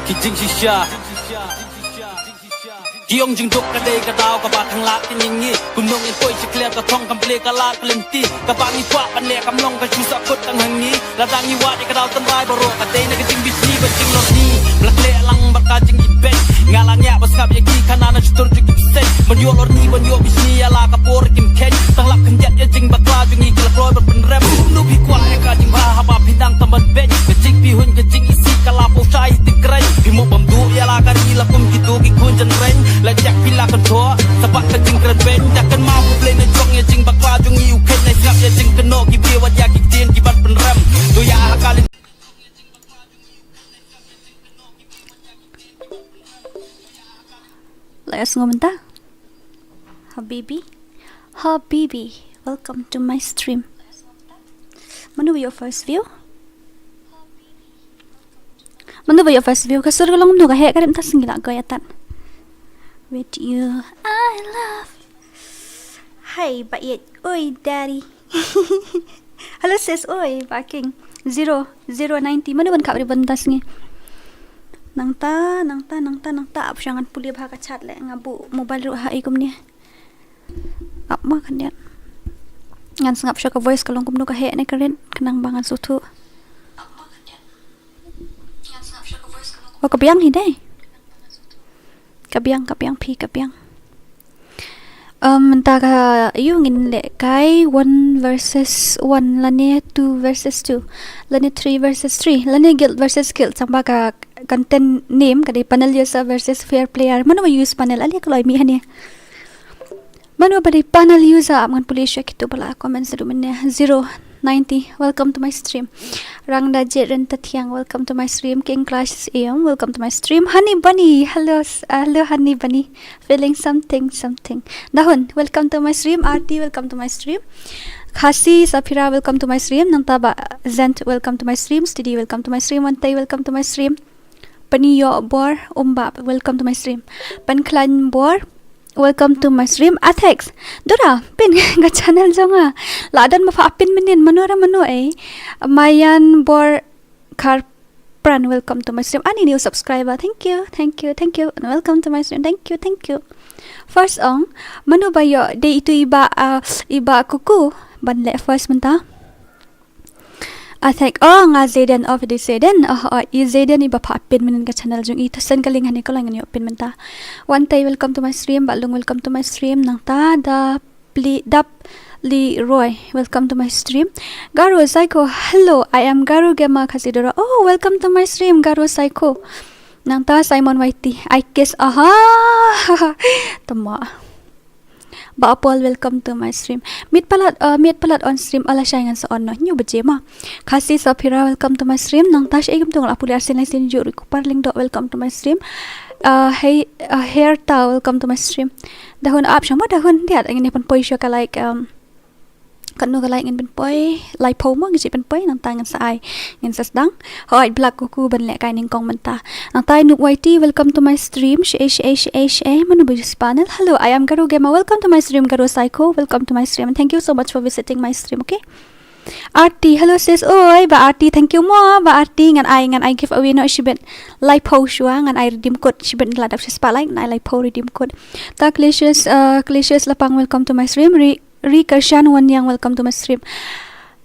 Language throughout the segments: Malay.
ที่จริงชิชาที่องจึงทุกกระเดยกระดาวกระบาดทางลาเป็นอย่างงี้คุณนงยังป่วยจะเคลียร์กระท่องกำเปลกระลาดเปลี่ยนตีกระบาดมีฟ้าปันเละกำลงกระชูสักกดตั้งหังนี้ระดังยีวาดกระดาวต้นรายบรอกระเดยในกระจิงบิซีเป็นจริงรถนี้บลักเละลังบักกาจิงยิบเป็นงาลังยาบัสกับยากีขนาดนั้นจุดจุดเส้นมันโยลอนี้มันโยบิซียาลากระโปรกิมเข็นตั้งหลักขันยัดยาจิงบักลาจุงอีกระโปรยเป็นแรมนูพี่กว่าไอ้กาจิงพาหาบาพี่ดังตำบันเบ็ดกระจิงพี่หุ่นกระจิงอีซีกะลาโปชายติกไรพี่มุกบำดูยาลาการีละกุมกิตูกิคุณจันเร่งและจากพี่ลากันทัวสะบัดกระจิงกระเบนจากกันมาผู้เล่นในช่องยาจิงบักลาจุงอีอยู่เข็นในสับยาจิงกระโนกิเบียวัดยากิเตียนกิบัดเป็นแรมตัวยาหากาลิLet's go bentar. Habibi, welcome to my stream. Mana your first view? Mana your first view? Kasur kalau ngomong kahek kadang tak singgih nak gayatan. With you, I love. Hi, Bayet. Oi, Daddy. Hello sis, oi, barking. 090. Mana pun kau bentas ni. Nang ta apa jangan pulih bahaka chat le ngabu mobile ru hai kum ni ap ma kan dia ngan sangap syaka voice kalong kum nu ka he ne keren kenang bangan sutu wa kabiang hi dai kabiang pi kabiang Mentaka you ngin le kai 1 versus 1 lane 2 versus 2 lane 3 versus 3 lane guild versus guild samba ka content name kadi panel user versus fair player mano use panel ali kaloi mi hane mano bari panel user amgan police kitu bala comment sedu menne 090 welcome to my stream rangda jeren tathiang welcome to my stream king clash am welcome to my stream honey bunny hello honey bunny feeling something dahun welcome to my stream RT welcome to my stream KHASI Safira welcome to my stream Nantaba Zent welcome to my stream Stidi welcome to my stream Wantai welcome to my stream Paniyo Bor Umbab welcome to my stream Panklan Bor welcome to my stream Athex Dora pin ga channel jonga ladan mafa pin minin manora mano Mayan Bor Karpran welcome to my stream ani new subscriber thank you and welcome to my stream thank you first ong mano bayo de itu iba kuku banle first menta Athek nga Zayden of the Zayden Zayden iba pa pin minin ka channel jung ito sen kaling hani ko lang ni pin menta one day welcome to my stream balung welcome to my stream nang ta da Li Roy welcome to my stream Garo Psycho hello I am Garo Gema Kasidora oh welcome to my stream Garo Psycho nang ta Simon Whitey I guess tama ba Paul welcome to my stream meet palat on stream ala syangan sa on no nyu bejema KHASI Safira welcome to my stream nang tash egum tong apuliar sin juri ku parling do welcome to my stream hey hair ta welcome to my stream dahun ap syama dahun dia ingin pon poi sya ka like kan no ka like ingin poi like po mo ngi pen poi nang tangan sa ai ngin sa sedang hoi black ku ban le kai ning kong menta nang tai nu YT welcome to my stream she manu bujis panel hello I am Garu Gema welcome to my stream Garu Psycho welcome to my stream and thank you so much for visiting my stream okay RT hello sis oi ba RT thank you mo ba RT ngan I give away no she ben like po shwa ngan I redeem code she ben ladap she spotlight ngan I like po redeem code ta Glacius lapang welcome to my stream Rikarshan Wanyang welcome to my stream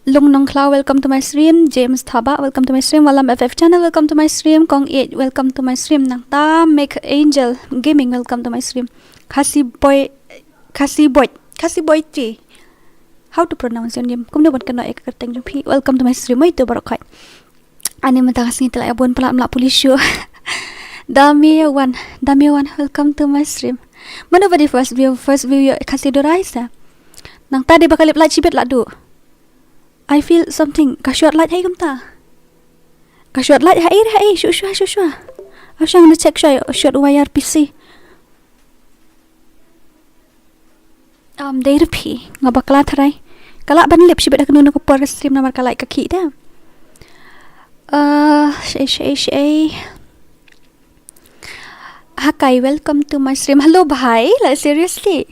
Lung Nong Klau welcome to my stream James Thaba welcome to my stream Walam FF channel welcome to my stream Kong 8 welcome to my stream Nang Ta Make Angel Gaming welcome to my stream KHASI Boy T how to pronounce your name kum na bon kana ek kateng jumpi welcome to my stream ito barokai ani matakas ngi tela abon pala mla pulisyo Dami one welcome to my stream mana ba di first view KHASI Doraisa nang tadi bakal light chibet ladu I feel something ka short light hai kumta ka short light hai shu asyang na check shay short wire PC day repi nga bakla tharai kala ban lip shibet aknu ko por stream namar kala ka ki da Hakai welcome to my stream hello bhai like seriously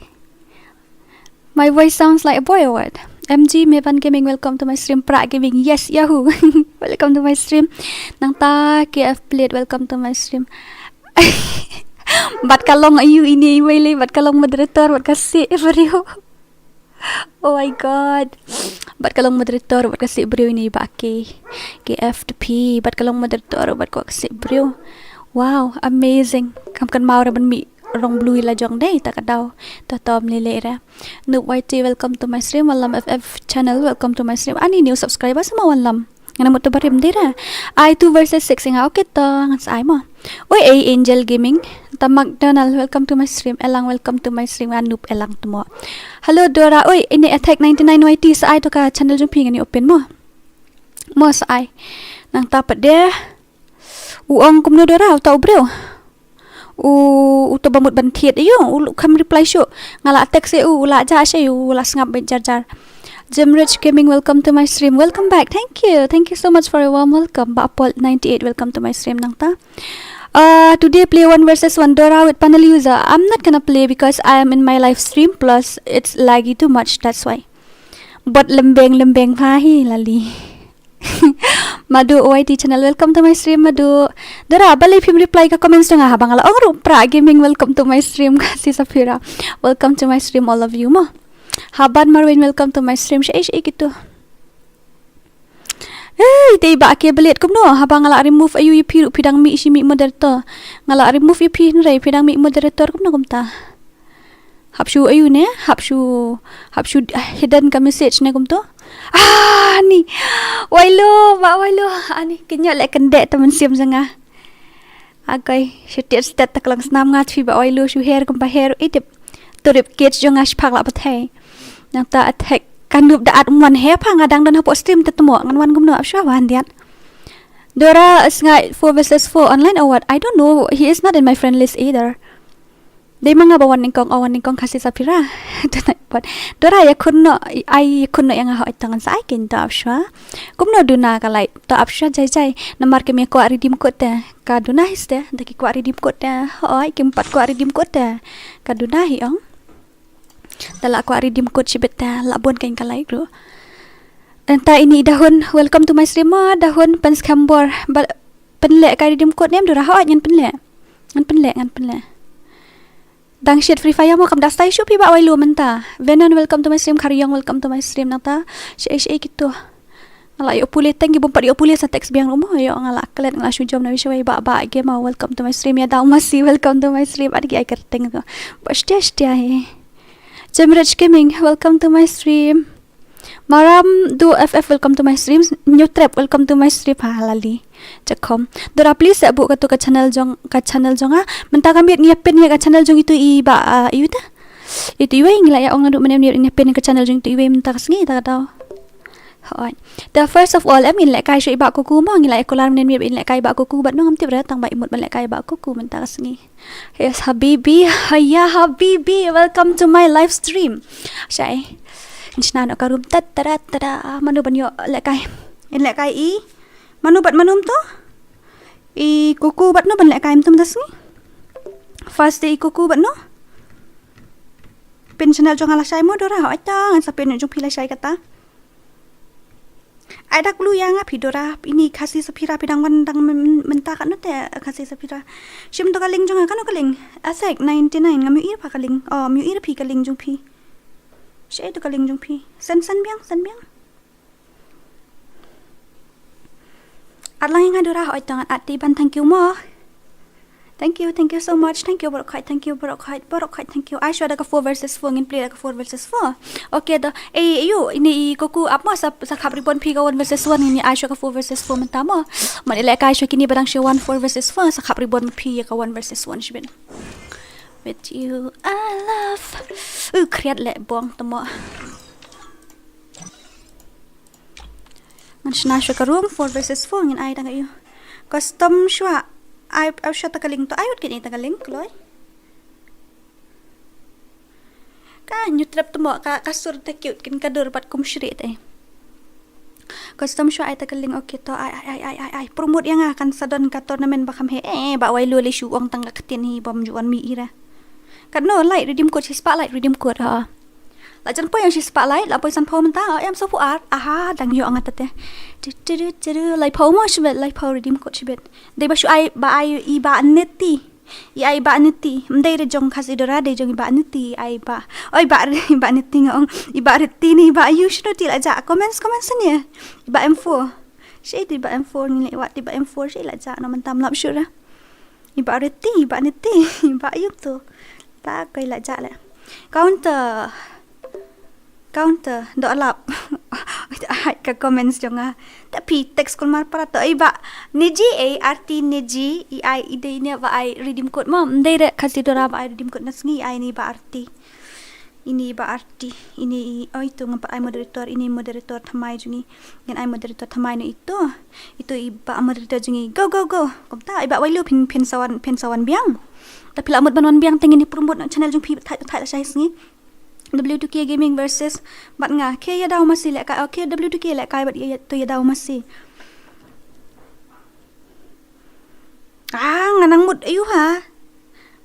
my voice sounds like a boy or what MG Mevan Gaming, welcome to my stream. Pra Gaming, yes, Yahoo. Welcome to my stream. Nang ta KF Plate, welcome to my stream. Bat kalong ayu ini Wiley, bat kalong moderator, bat kasih beliau. Oh my god. Bat kalong moderator, bat kasih beliau ini baki. KF to P, bat kalong moderator, bat ko kasih beliau. Wow, amazing. Kam kan mau raban mi rong blue la jong day takadaw tatom lile ra. Noob YT, welcome to my stream. Walam FF channel, welcome to my stream. Ani new subscriber sama walam. Ngana mo to barim dira. I2 versus 6 nga okay to ngas ay mo. Oy A Angel Gaming, ta McDonald, welcome to my stream. Elang, welcome to my stream. Noob Elang to mo. Hello Dora. Oy ini attack 99 YT sa ay to ka channel jong ping ni open mo. Mo sa ay. Nang tapat dia. Uong kumno Dora tau bro. To bamut bantiet ayo kam reply show ngala text la ja shay la ngap jar jar. Jimrich Gaming, welcome to my stream. Welcome back. Thank you so much for a warm welcome. Bapol 98, welcome to my stream nang ta. Today play 1 versus 1 Dora with panel user. I'm not gonna play because I am in my live stream, plus it's laggy too much, that's why. But lembeng pahi lali. Madu OIT channel, welcome to my stream. Madu Dora balik film reply ka comments nga habang ala ong Pra Gaming, welcome to my stream. Si Safira, welcome to my stream all of you mo. Haban Marwin, welcome to my stream. Siya gitu. Tiba akia belit kum no habang ngala remove ayu piru pidang mi isi mi moderator. Ngala remove pi nrai pidang mi moderator kum no kum ta. Hapshu ayu ne, hapshu hidden ka message ne kum to. Ni. Wailo, ani kenya lek kendek teman siam sanga. Agai setiap stat taklang senam ngat fi ba wailo shu hair kum pa hair idip. Turip kids jong ash pak la pathai. Nang ta attack kanup daat one hair pa ngadang dan hapo stream tetemo ngan wan gumno apsha wan diat. Dora is ngai 4 versus 4 online or what? I don't know. He is not in my friend list either. Day mga bawan ningkong awan ningkong kasi Safira. But Dora ya kunno yang ha itangan sa akin ta apsha. Kumno duna kalai ta apsha jai na marke me ko aridim ko ta. Ka duna histe daki ko aridim ko ta. Hoi kimpat ko aridim ko ta. Ka duna hi ong. Tala ko aridim ko chibeta labon kain kalai bro. Enta ini dahun, welcome to my stream mo. Dahun penskambor penle ka aridim ko nem Dora ha ngan penle. Ngan penle. Dang shit FreeFire mo kam dastai shu pi ba wailu menta. Venon, welcome to my stream. Karyong, welcome to my stream nata. Shay gitu. Ngala yo pulih thank you bompa yo pulih sa text biang rumo yo ngala klet ngala shu jom na wisawai ba game welcome to my stream ya daw masih welcome to my stream adgi ai kerteng ko. Bastia he. Jimrich Gaming, welcome to my stream. Maram do FF, welcome to my stream. New trap, welcome to my stream. Halali. Jakom. Dora please abu ka to ka channel jong menta kami ngiapin ya ka channel jong itu iba iu ta. Itu iwe ngila ya ong ngaduk menem ngiapin ka channel jong itu iwe menta kasngi ta tahu. Hoi. The first of all, I mean like kai shu iba kuku mo ngila ekolar menem ni like kai iba kuku bat no ngamti beratang ba imut like kai iba kuku menta kasngi. Yes Habibi, ya Habibi, welcome to my live stream. Syai. Insna no karum tara manu banyo like kai. In like kai I manu bat manum to? I kuku bat no ban like kai mtum tasngi. First day kuku bat no? Pin channel jong ala syai mo Dora ho ata ngan sa pin jong pila syai kata. Ada kulu yang api Dora ini kasih Safira pidang wandang mentakan no te kasih Safira. Shim to kaling jong kan kaling. Asek 99 ngamu ir pa kaling. Oh mu ir pi kaling jong pi. Syai to kaling jong pi. San biang. Adlang yang Dora ho tangan ati ban thank you mo. Thank you so much. Thank you Borokait. Thank you. I show ada 4 versus 4 ngin play ada 4 versus 4. Okay dah. You ini kuku apa sa kapri pon pi ka 1 versus 1 ini I show ka 4 versus 4 mentamo. Manila ka show kini barang show 1 4 versus 4 sa kapri pon pi ka 1 versus 1 shibin. With you I love. Kriat le bong tamo. Man shna show ka room 4 versus 4 ngin ai tanga you. Custom shwa I've shot takaling to. Ayot kini takaling kloy. Ka new trap to mo ka kasur te cute kin kadur pat kum shrit eh. Custom show ay takaling okay to ay promote yang akan sa don ka tournament bakam he ba wai luli shu ang tangga katin hi bom juan mi ira. Kadno light redeem code si spotlight redeem code ha. la jan po yang si spotlight la po san po menta em so pu art aha dang yo angat te lai po mo shibet lai po redeem code shibet dei ba shu ai i ba neti i ai ba neti mdei re jong khasi dora de jong i ba neti ai ba oi ba neti ngong i ba reti ni ba you should ti la ja comments ni i ba m4 shi ti ba m4 ni le wa ti ba m4 shi la ja no mentam lap shu ra i ba reti ba neti ba you tu ta kai la ja le counter do lap ai ka comments jonga tapi text kon mar para to ai ba niji art niji ai ide ne ba ai redeem code mo ndai re khasi dora ba ai redeem code nasngi ai ni ba arti ini ba arti ini oi tu ngapa ai moderator ini moderator thamai jungi ngan ai moderator thamai no itu iba moderator jungi go komta ai ba wailu pin sawan biang tapi la mut banwan biang tengini promote channel jung pi thai la sai sngi W2K gaming versus bat nga ke ya daw masi le ka okay W2K le kai bat ya to ya daw masi nganang mut ayu ha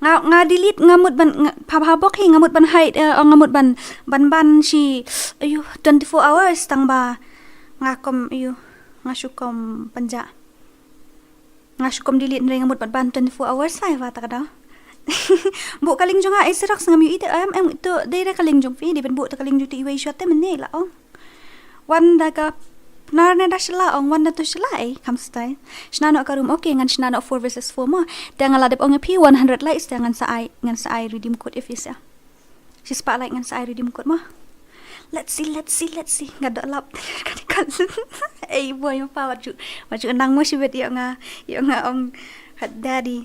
nga delete ngamut ban pa bok hi ngamut ban hide ngamut ban si ayu 24 hours tang ba ngakom ayu ngasukom panja ngasukom delete ring ngamut ban 24 hours sai wa ta kada bu kaling jong ai serak ngam yu ite am itu dei kaling jong fi di ben bu ta kaling ju ti wei shot te mene la ong wan da ka nar na da shla ong wan da to shla ai kam stai shna no karum okay ngan shna no 4 versus 4 mo da ngala dep ong pi 100 likes da ngan sa ai redeem code if is ya si spotlight ngan sa ai redeem code mo let's see ngado lap kan ai boy pa waju nang mo si bet yo nga ong had daddy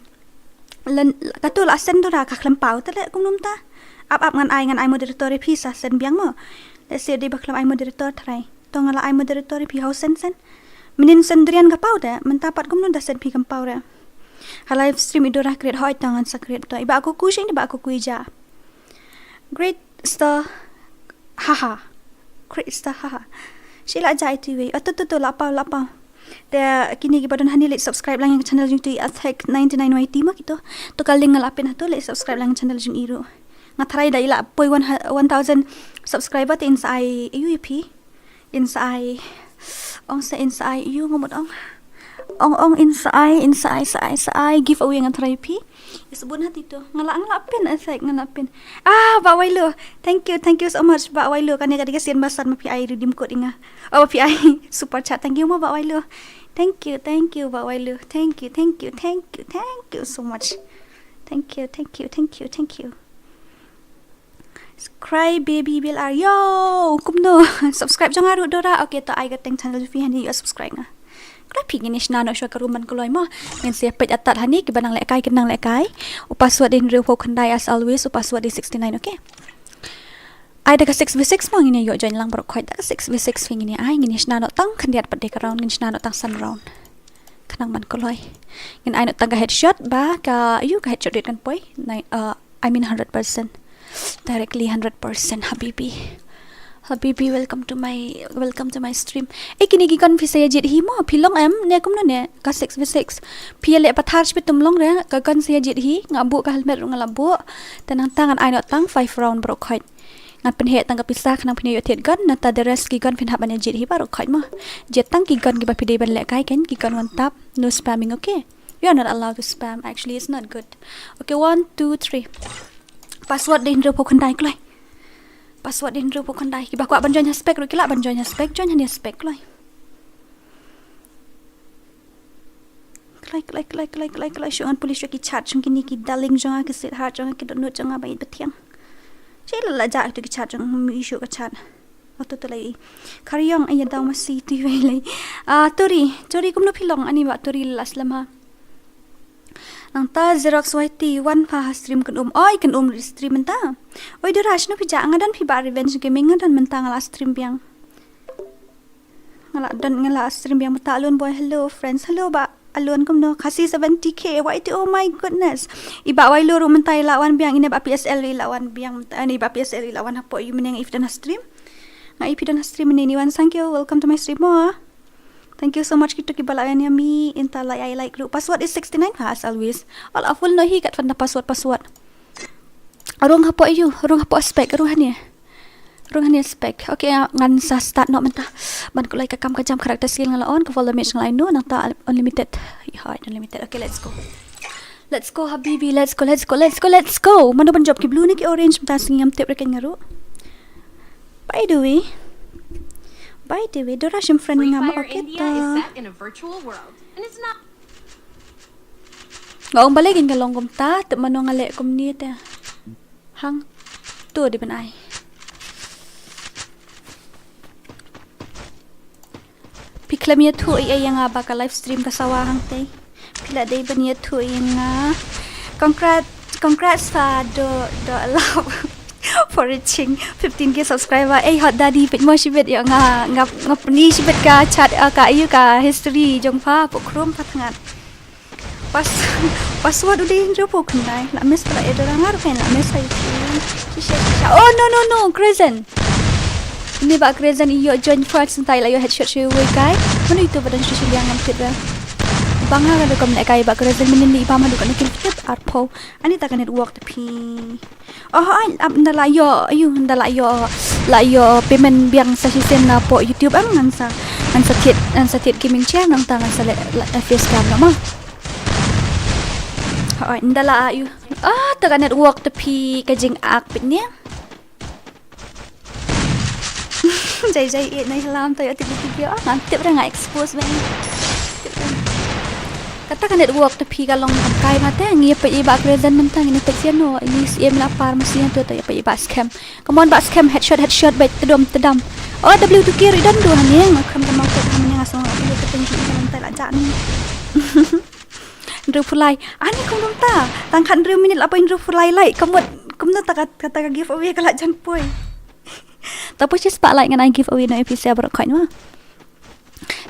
len katul asen dora ka klempau tale kumnum ta ap ngan ai moderator pi sa sen biang mo let's say de baklam ai moderator trai to ngala ai moderator pi house sen minin sendrian ka pau da mentapat kumnum da sen pi kampau ra ha live stream idora create hoi tangan sa create to iba aku kushing de ba aku kuija great star haha great star haha sila jai tv to lapau da kini ki badon hani le subscribe lang yang channel jung tu attack 99YT ma kito to kaling ngalapin to le subscribe lang channel jung iru ngatrai da ila poi 1000 subscriber te insai UP insai yu ngomot ong insai giveaway ngatrai pi isubun hati to ngalapin attack ngalapin ba wailu thank you so much ba wailu kan ya kasian basar ma pi ai redeem code inga pi ai super chat thank you ma ba wailu thank you ba wailu thank you so much thank you cry baby bill are yo kumno subscribe jong aru dora okay to ai gateng channel fi hani subscribe nga tapi gini shna no shwa karuman koloi mo ngen se pet atat hani ki banang lekai password in real khandai as always password is 69 okay ai daga 6v6 mo ngini yo join lang bro khoi daga 6v6 ngini ai ngini shna no tang khandiat pade ka round ngin shna no tang sun round kanang man koloi ngin ai no tang headshot ba ka you ka headshot kan poi I mean 100% directly 100% Habibi welcome to my stream kini gi kon fisaya jit hi mo philong em ne kum no ne ka 6v6 phile pathar spe tumlong re ka kon sia jit hi ngabu ka helmet ngala bu tanang tangan ai no tang 5 round bro khoi ngat pen he tang ka pisa khnang phine yo thet gon na ta the rest ki gon phin hab ane jit hi baro khoi mo jet tang ki gon gi ba phide ban le kai ken ki gon one tap no spamming okay you are not allowed to spam actually it's not good okay 1 2 3 password din ro pokhandai klai password din ro pokhandai ki ba kwa ban join spec ro kila ban join spec join hani spec klai klai shungan police ki chat shung kini ki daling jonga ki sit har jonga ki donut jonga bai betiang chela la ja tu ki chat jong mi issue ka chat auto to lai karyong ay daw masi tu lai tori kum no philong ani ba tori laslama nang ta Xerox YT 1 pa stream kan stream ta oi do rash no pija ngadan pi ba revenge gaming ngadan mentang ngala stream biang ngala stream biang mata alone boy hello friends hello ba alone kum no KHASI 70k YT oh my goodness iba wai lo rum mentai lawan biang ini ba PSL lawan biang ani ba PSL lawan hapo you meneng if dan stream na if dan stream ni wan thank you welcome to my stream mo thank you so much kita kibalayan ya mi inta I like group password is 69 as always all full no hi kat fanda password arung hapo spec arung hani Rungan ni spek. Okay, ngan sa start no mentah. Ban ko like kam kajam karakter skill ngala on ko follow match ngalai no nang ta unlimited. Ya, unlimited. Okay, let's go. Let's go habibi, let's go. Mano ban job ki blue ni ki orange mentah singam tip rekan ngaru. By the way, Dora shim friend ngam okay India is set in a virtual world and it's not ngong baligin ka long ta te mano ngale kom ni te. Hang tu di ban ai. Piklam ya tu ai yang baka live stream ka sawahang te. Pila day ban ya tu yang congrats fa do allow for reaching 15k subscriber. Hot daddy pit mo shibet ya nga ni shibet ka chat ka ayu ka history jong pa pokrom patngat. Password udah intro pokon dai. La mes pala edo rangar kan la mes ai. Oh no Crescent. Ini ba Crescent iyo join first entai la yo headshot show we kai. Mana itu badan social yang ngamtit ba. Banga ka kom nak kai ba Crescent minni pa ma dukan kill kit arpo. Ani ta kan network tapi. Oh ai ndala yo ayu ndala yo la yo payment biang sa sisen na po YouTube ang ngan sa tiet gaming channel nang tangan sa face cam na ma. Oh, ndala ayu. Taga network tapi kajing akpit niya. Jai nai halam tayo tibi-tibi. Ngantip ra nga expose ba. Kata ka network tapi kalong kay mate ngi pa iba Crescent mentang ini peksian no. Ini CM la farmasi tu tayo pa iba scam. Come on ba scam headshot baik tedam. Oh W2 kiri dan do hani ngakam kamau ta hani ngasong apa dia ketenji mentai la jan. Ndru fulai ani kong dong ta tangkan ndru minit apa ndru fulai lai kamut kumna ta kata giveaway kala jan poi tapi she spotlight ngan I giveaway no episode berok kain ma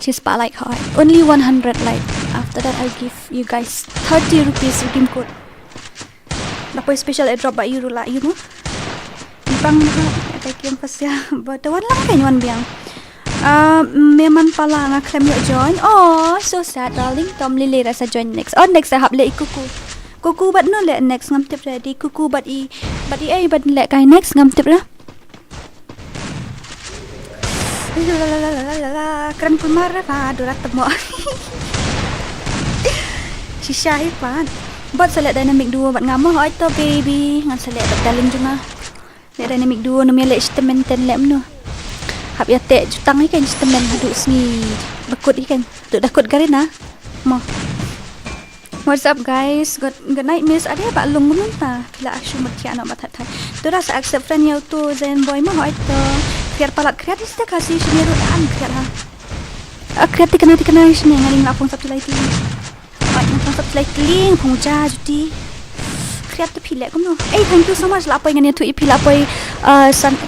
she spotlight how only 100 like after that I give you guys 30 rupees redeem code dapat special airdrop by euro la you know bang ta kiam pasya batawan lang kain biang memang pala nga claim yo join. Oh, so sad darling. Tom lili rasa join next. Oh, next I hab le kuku. Kuku bat no le next ngam tip ready. Kuku bat i bat le kai next ngam tip ra. Keren pun marah pa dorat temo. Shisha hipan. Bat select dynamic duo bat ngam ho to baby. Ngan select bat daling juna. Le dynamic duo no me le statement ten lem no. Hab ya te jutang ikan instrumen hadu sni bakut ikan tu dakut garina mo. What's up guys, good night miss. Ada ba lung mun ta la ashu matya no matat thai tu rasa accept friend yau tu zen boy ma hoi to biar palat kreatif ta kasih sini ru an kreat ha kreatif kena sini ngaling lapung satu lagi ai lapung satu lagi link pungja juti kreatif pilek kono. Thank you so much la apa ngani tu ipil apa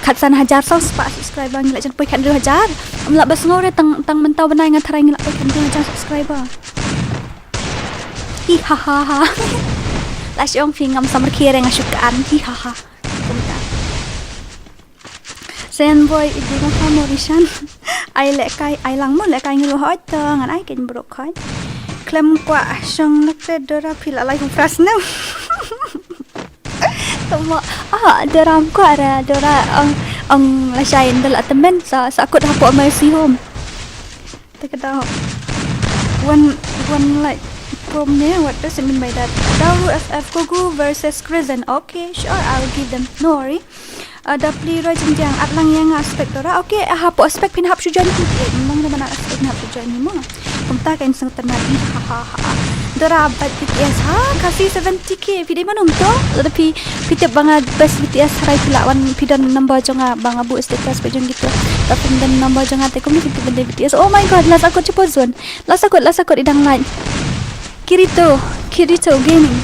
kat san hajar subscriber ngila jan poi kan 2000 amla bas ngore tang mentau benai ngatrai ngila poi kan 2000 subscriber. Hi ha ha. La siong fingam samar kire ngasukan. Hi ha ha. Sen boy idi ko famorishan. Ai lekai ai lang mo lekai ngilo hoi to ngan ai ken brok khoi. Klem kwa song nakte dora pil alai hu frasna. Tama daram ko ara dora ang lasain dala temen sa akut hapo mercy home. Take it out. One like from there, what does it mean by that? Daru FF Kugu versus Crescent. Okay, sure, I'll give them. No worry. Ada play rajin at lang yang aspek dora. Okay, hapo aspek pin hap sujan tu. Mong naman aspek hap sujan ni mo. Kumta kain sang tenadi. Ha. Dora bat BTS ha kasih 70k video mana untuk tapi kita bangga best BTS harai pula wan pidan number jonga bangga bu status pejong gitu tapi dan number jonga te komni kita benda BTS. Oh my god, last aku cepat zone last aku idang lain Kirito gaming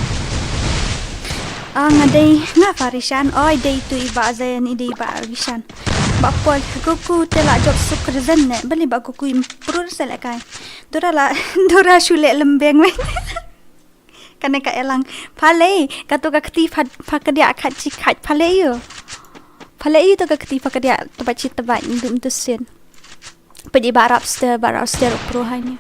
ngadai nga farishan oi day tu iba zen ide iba arishan bapol kuku tela job sukar zen ne bali ba kuku improve selekai Dora shule lembeng men kana ka elang phale ka to ka khti phakadia khachi khat phale yo to ka khti phakadia to bachi tabai indum to sen pedi barap ster pro hanya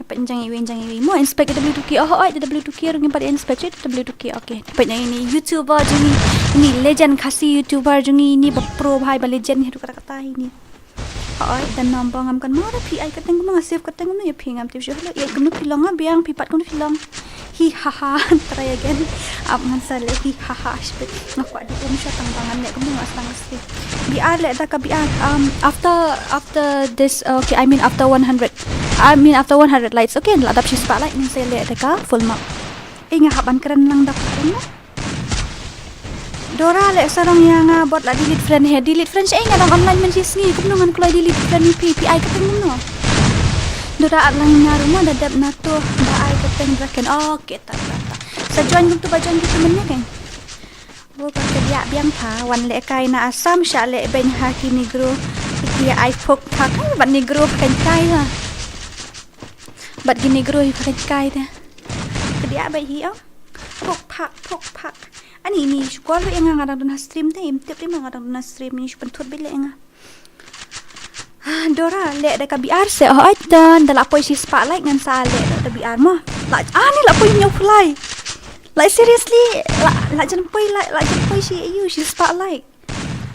Panjang iwi. Mo inspect W2K. Oh, oi, W2K orang yang inspect W2K. Okay. Dapatnya ini YouTuber jengi. Ini legend KHASI YouTuber jengi ini pro bhai ba legend ni kata-kata ini. Oi, dan nombor ngam kan mo PI kateng mo ngasih kateng mo ya pingam tu syuhlo. Ya kunu pilong biang pipat kunu pilong. Hi haha try again. Ab ngan sale hi haha spit. Ngapa di umsya tangbangan nek kunu ngasang ngasih. Biar lek dak biar after this okay I mean after 100 lights okay la dap spotlight ni saya lek dak full mark. Ingat haban keren lang dapat na. Dora lek sarang yang bot la delete friend saya ingat online men sini kunu ngan kalau delete friend ni PI ketemu no. Dora lang nga rumah dadap na to baay kateng draken okay ta. Sa join tu ba join gitu men kan. Wo ka dia biang pa wan le kai na asam sya le ben ha ki negro dia ai pok ta kan bat negro kan kai ha. Bat gi negro hi kan kai ta. Dia ba hi pok pak. Ani ni skor yang ngadang dona stream te imtip ni ngadang dona stream ni pentut bile nga. Dora lek dak biar se oi dan la poi si spotlight ngan sa lek dak biar mo. La ni la poi nyo fly. Like seriously, la jan poi si you si spotlight.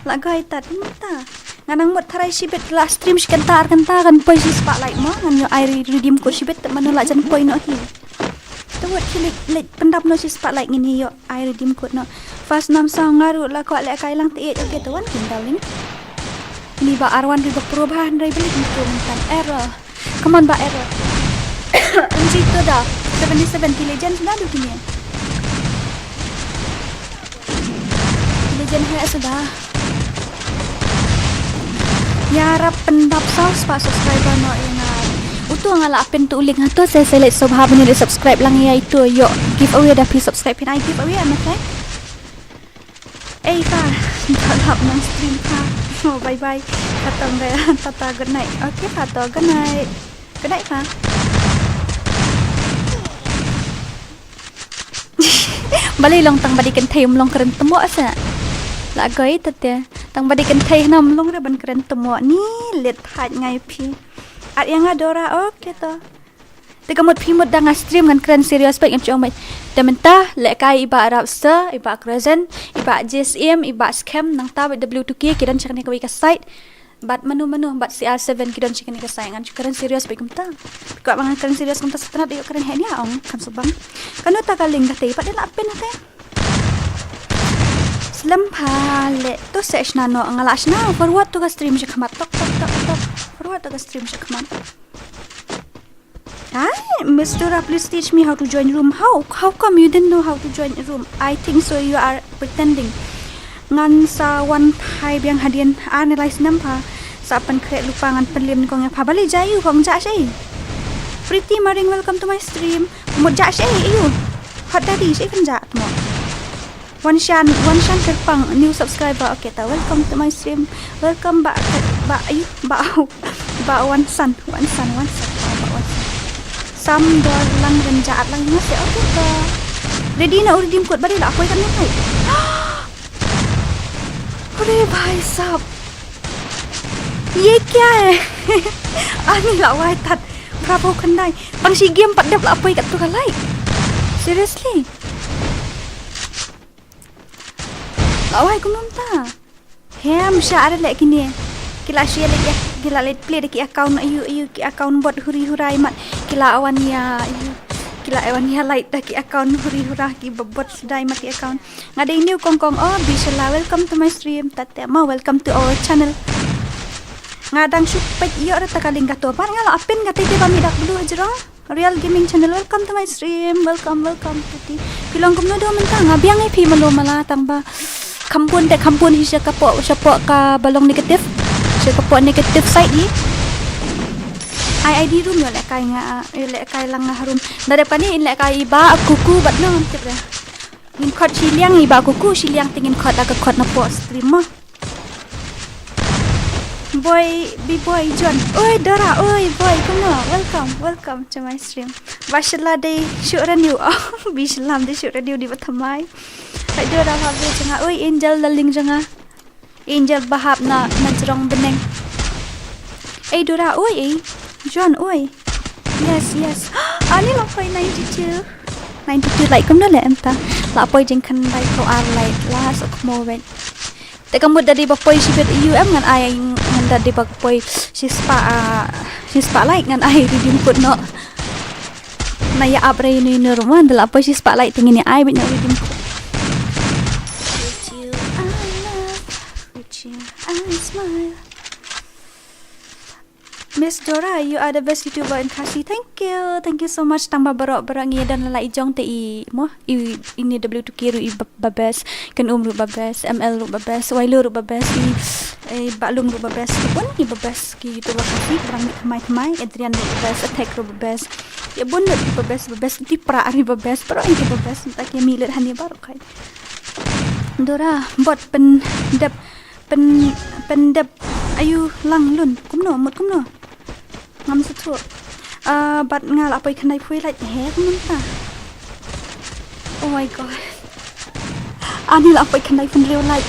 La gai tat mata. Nganang mot tharai si bet la stream si kantar kan poi si spotlight mo ngan yo ai redeem ko si bet man la jan poi no hi. Tu wat kilik lek pendap no si spotlight ngini yo ai redeem ko no. Fast nam sang ngaru la ko lek kai lang te okay tuan kindalin. Ini ba arwan di perubahan dari beli kan error. Come on ba error. Anji tu dah 77 legend sudah tu ni. Legend hai sudah. Ya rap pendap saus pa subscriber no ingat. Utu ngala apen tu link tu saya select sobha punya di subscribe lang ya itu yo giveaway dah please subscribe pin I giveaway amat eh. Pa, tak nang stream pa. Oh, bye-bye. Katong gaya. Tata, good night. Okay, Tato, good night. Good night, pa. Bali long tang badikan thay long keren temo asa. Lagay tatya. Tang badikan thay nam long raban keren temo. Ni let hat ngai pi. At yang Dora, okay to. Teka mot pimot da nga stream ngan keren serius baik yang ciong baik. Damenta lek kai iba Arab se, iba Crescent, iba JSM, iba scam nang tahu W2K kidan cakap ni kawai ka site. Bat menu bat CR7 kidan cakap ni ka site ngan keren serius baik kumta. Kau mangan keren serius kumta setenat dia keren hanya ong kan subang. Kanu tak kaling kata iba dia lapen nate. Selam pale tu session no ngalas na forward tu ka stream cakap mat tok. Forward tu ka stream cakap mat. Hi, Miss Dora, please teach me how to join room. How come you didn't know how to join a room? I think so you are pretending. Ngan sa one time yang hadian analyze nampa sa pan kre lupa ngan penlim kong yang pabali jayu kong ja shay. Pretty Maring, welcome to my stream. Mo ja shay you. Hot daddy shay kan ja mo. One shan kerpang new subscriber. Okay ta, welcome to my stream. Welcome ba one sun. Sam dor lang renjaat lang mas ya okay ka. Ready na redeem code bari la apoy kan nay. अरे भाई साहब ये क्या है ani lawai tat bravo kandai pang si game padap la apoy kat tu kalai seriously lawai kumum ta hem syar lek kini kila share lek kila let play deki account ayu ki account bot huri hurai mat kila awan ya kila awan ya light deki account huri hurah ki bot sudai mat account ngade new kongkong oh bishallah welcome to my stream tatema welcome to our channel ngadang supet iyo rata kaling gato par ngala apen gate te pami dak dulu ajra real gaming channel welcome to my stream welcome tuti pilong kumno do mentang ngabiang ai pi malo mala tangba kampun hi syakapo ka balong negatif syakapo negatif side ni ai ID room yo lek kai lang nga harum dare pani lek kai ba kuku bat no tibra in khot siliang iba kuku siliang tingin khot aga khot na po stream mo boy John oi Dora oi boy kuno welcome to my stream bashala day shoot radio bislam day shoot radio di batamai hai Dora habi janga oi angel laling janga angel bahap na jerong beneng Dora oi John oi Yes. Ani la poi 92. 92 like kum no le em ta. La poi jeng kan like ko ar like la so mo wen. Te kamu dari ba poi sibet you em ngan ai ngan dari ba poi si spa like ngan ai redeem code no. Na ya abre ni rumah la poi si spa like tingin ni ai bit no redeem code. With you I smile. Miss Dora, you are the best YouTuber in KHASI. Thank you so much. Tambah berok ngi dan lalai jong te ini W2K ru babes, kan ru babes, ML ru babes, Wailu ru babes, Baklung ru babes, pun i babes ki YouTuber KHASI, perang mai, Adrian ru babes, Attack ru babes. Ya bun ru babes di pra ri babes, pero ini babes tak ya milet hani baru kai. Dora, bot pendep ayu lang lun kumno mut kumno ngam sutu bat ngal apai khandai phui like he kumno ta. Oh my god, anil apai khandai pun real like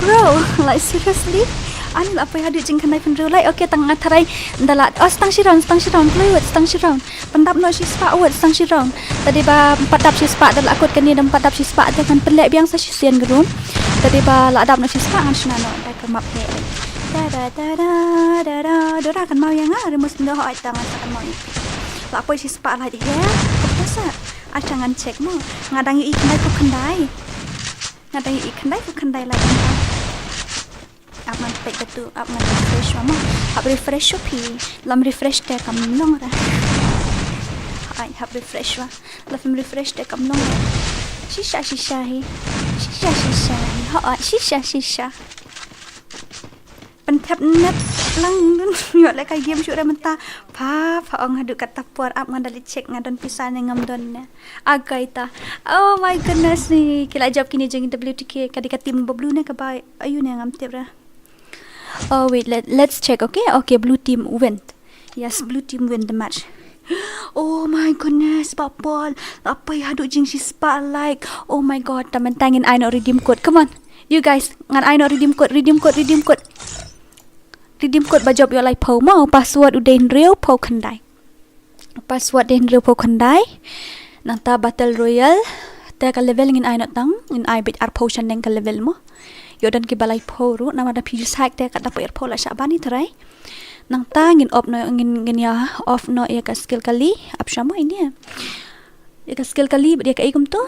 bro, like seriously anil apai hadu jing khandai pun real like. Okay, tang atharai dalat stang shiron play with stang shiron pendap no shi spa word stang shiron tadi ba padap shi spa dal akut kan ni dam padap shi spa te kan pelek biang sa shi sian gerum tadi ba la dap no shi spa an shna no da kemap he Dora kan mau yang remus ndo ho tangan kan mau ipi la poi si spa la di ya kepasa a jangan cek mo ngadang i kendai ku kendai la aman pek betu aman refresh mo hab refresh pi lam refresh te kam long ra ai hab refresh wa lam refresh te kam long shisha hi ho shisha pentap net lang dun yo le kai game syura menta pa ong hadu kata puar up ngadali check ngadon pisan ngam don ne agai ta. Oh my goodness ni kila job kini jeng WTK kadika tim blue ne ka bai ayu ne ngam tebra. Oh wait, let's check. Okay, blue team win. Yes, blue team win the match. Oh my goodness, Papol, apa yang hadu jeng si spotlight. Oh my god, taman tangin I no redeem code. Come on, you guys, ngan I no redeem code. Redeem code bajob yo lai po mau password udain real po kandai. Password den real po kandai. Nanta battle royale. Ta ka level ngin ai not tang in ai bit ar potion neng ka level mo. Yo dan ki balai po ru nama da pijus hack ta ka da po ar po la sha bani trai. Nang ta ngin op no ngin ya off no ya ka skill kali ap shamo ini. Ya ka skill kali dia ka igum to.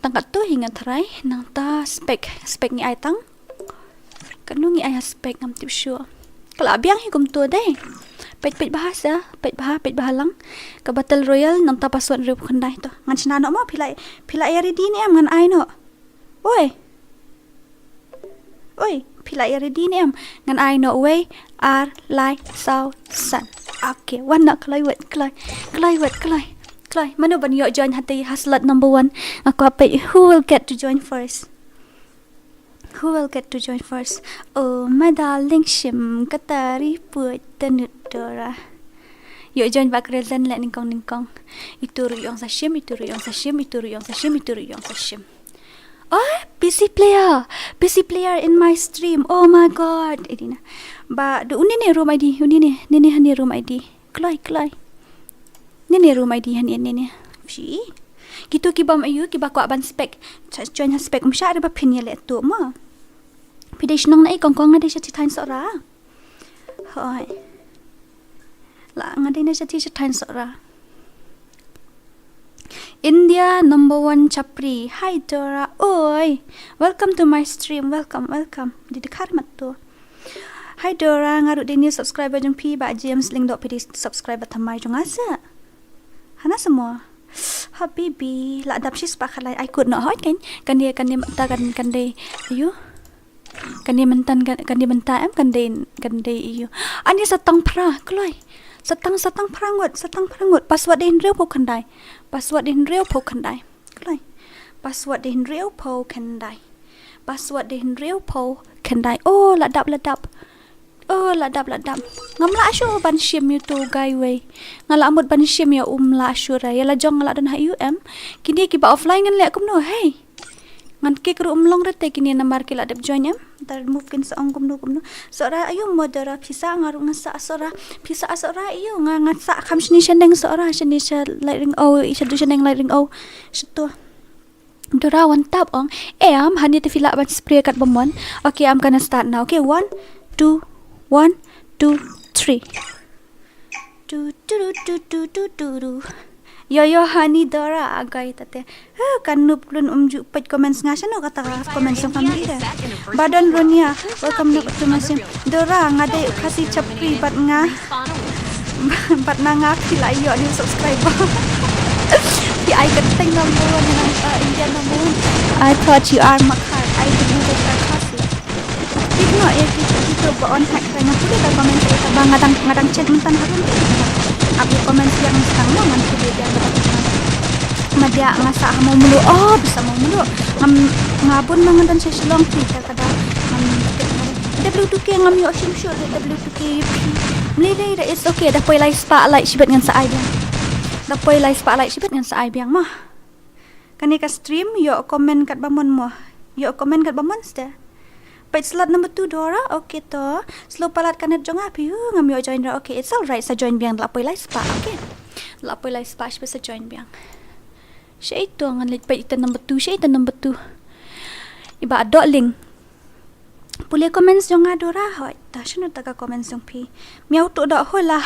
Tangkat to hinga trai nang ta spec ni ai tang. Kanu ngi ai spec ngam tip sure. Kalau abiang hikum tu deh. Pet bahasa lang. Ke battle royale nang ta password real kandai to. Ngan china no mo pilai ready ni am ngan ai no. Oi, pilai ready ni am ngan ai no way ar lai sau san. Okay, one nak kelai wet. Mana ban yo join hati haslat number 1. Aku apa who will get to join first? Oh, my darling shim katari put tenut Dora. Yo join Bankerlin let ningkong. Itu ruyong sa shim. Oh, busy player in my stream. Oh my god. Edina. Ba do uni ne room ID. Nene hani room ID. Klai. Nene room ID hani nene. Shi. Gitu kibam ayu kiba ko ban spec. Join spec msha ada ba pin ya le tu ma. Pidesh nong nai kong ngade cha tain sora. Hoi. La ngade na cha tain sora. India number 1 Chapri. Hi Dora. Oi. Welcome to my stream. Welcome. Di dekat mat tu. Hi Dora, ngaru di new subscriber jong pi ba James link dot pidi subscriber thamai jong asa. Hana semua. Habibi, la dap sis pakalai I could not hot kan dia mata kan dia ayu. Kan dia menta em kan dia ayu. Ani satang pra kloi. Satang prangut. Password din real po kandai. Kloi. Password din real po kandai. Oh, ladap. Ngamla asyo ban shim tu guy way. Ngala amut ban shim ya la asyo ra. Ya la jong ngala dan ha kini ki ba offline ngan le kum no. Hey. Ngan ke kru umlong rete kini namar kila dep join ya. Tar move kin sa ong kumnu. Sora ayo modera pisa ngaru ngasa sora pisa sora ayo ngasa kam shini shendeng sora shini sha lightning o shadu shendeng lightning o shito. Dora one tap ong. Am hani te fila ban spray kat bomon. Okay, I'm gonna start now. Okay, 1 2 1 2 3. Du. Yo honey Dora agay tate. Kanup lun umju pet comments nga siya no kata comments ng kami ida. Badan Ronia, welcome na to masin. Dora nga day kasi chapri bat nga kila iyo ni subscribe. Di ay kateng ng buwan ng Indian na buwan. I thought you are makar. I didn't know that kasi. Tigno ito ba on hack tayo na puli ka comments ito ba ngadang chat mentan harun aku comments yang sedang mo man puli dia madya nga sa mo mulu bisa mo mulu ngabon mangan sa silong kita kada W2K ngam yo sim sure W2K mlilay da it's okay da poy live spotlight sibet ngan sa ibang da poy live spotlight sibet ngan sa ibang mah kani ka stream yo comment kat bamon mo yo comment kat bamon sta Page slot number 2 Dora, okay to. Slow palat kanet jong api ngam yo join ra. Okay, it's all right sa join biang lapoy lai spa. Okay. Lapoy lai spa sa join biang. Siya ito ngan lit page number 2, siya ito number 2. Iba adok link. Puli comments jong Dora. Hoy, ta sino taga comments jong pi. Miau tu dok hola.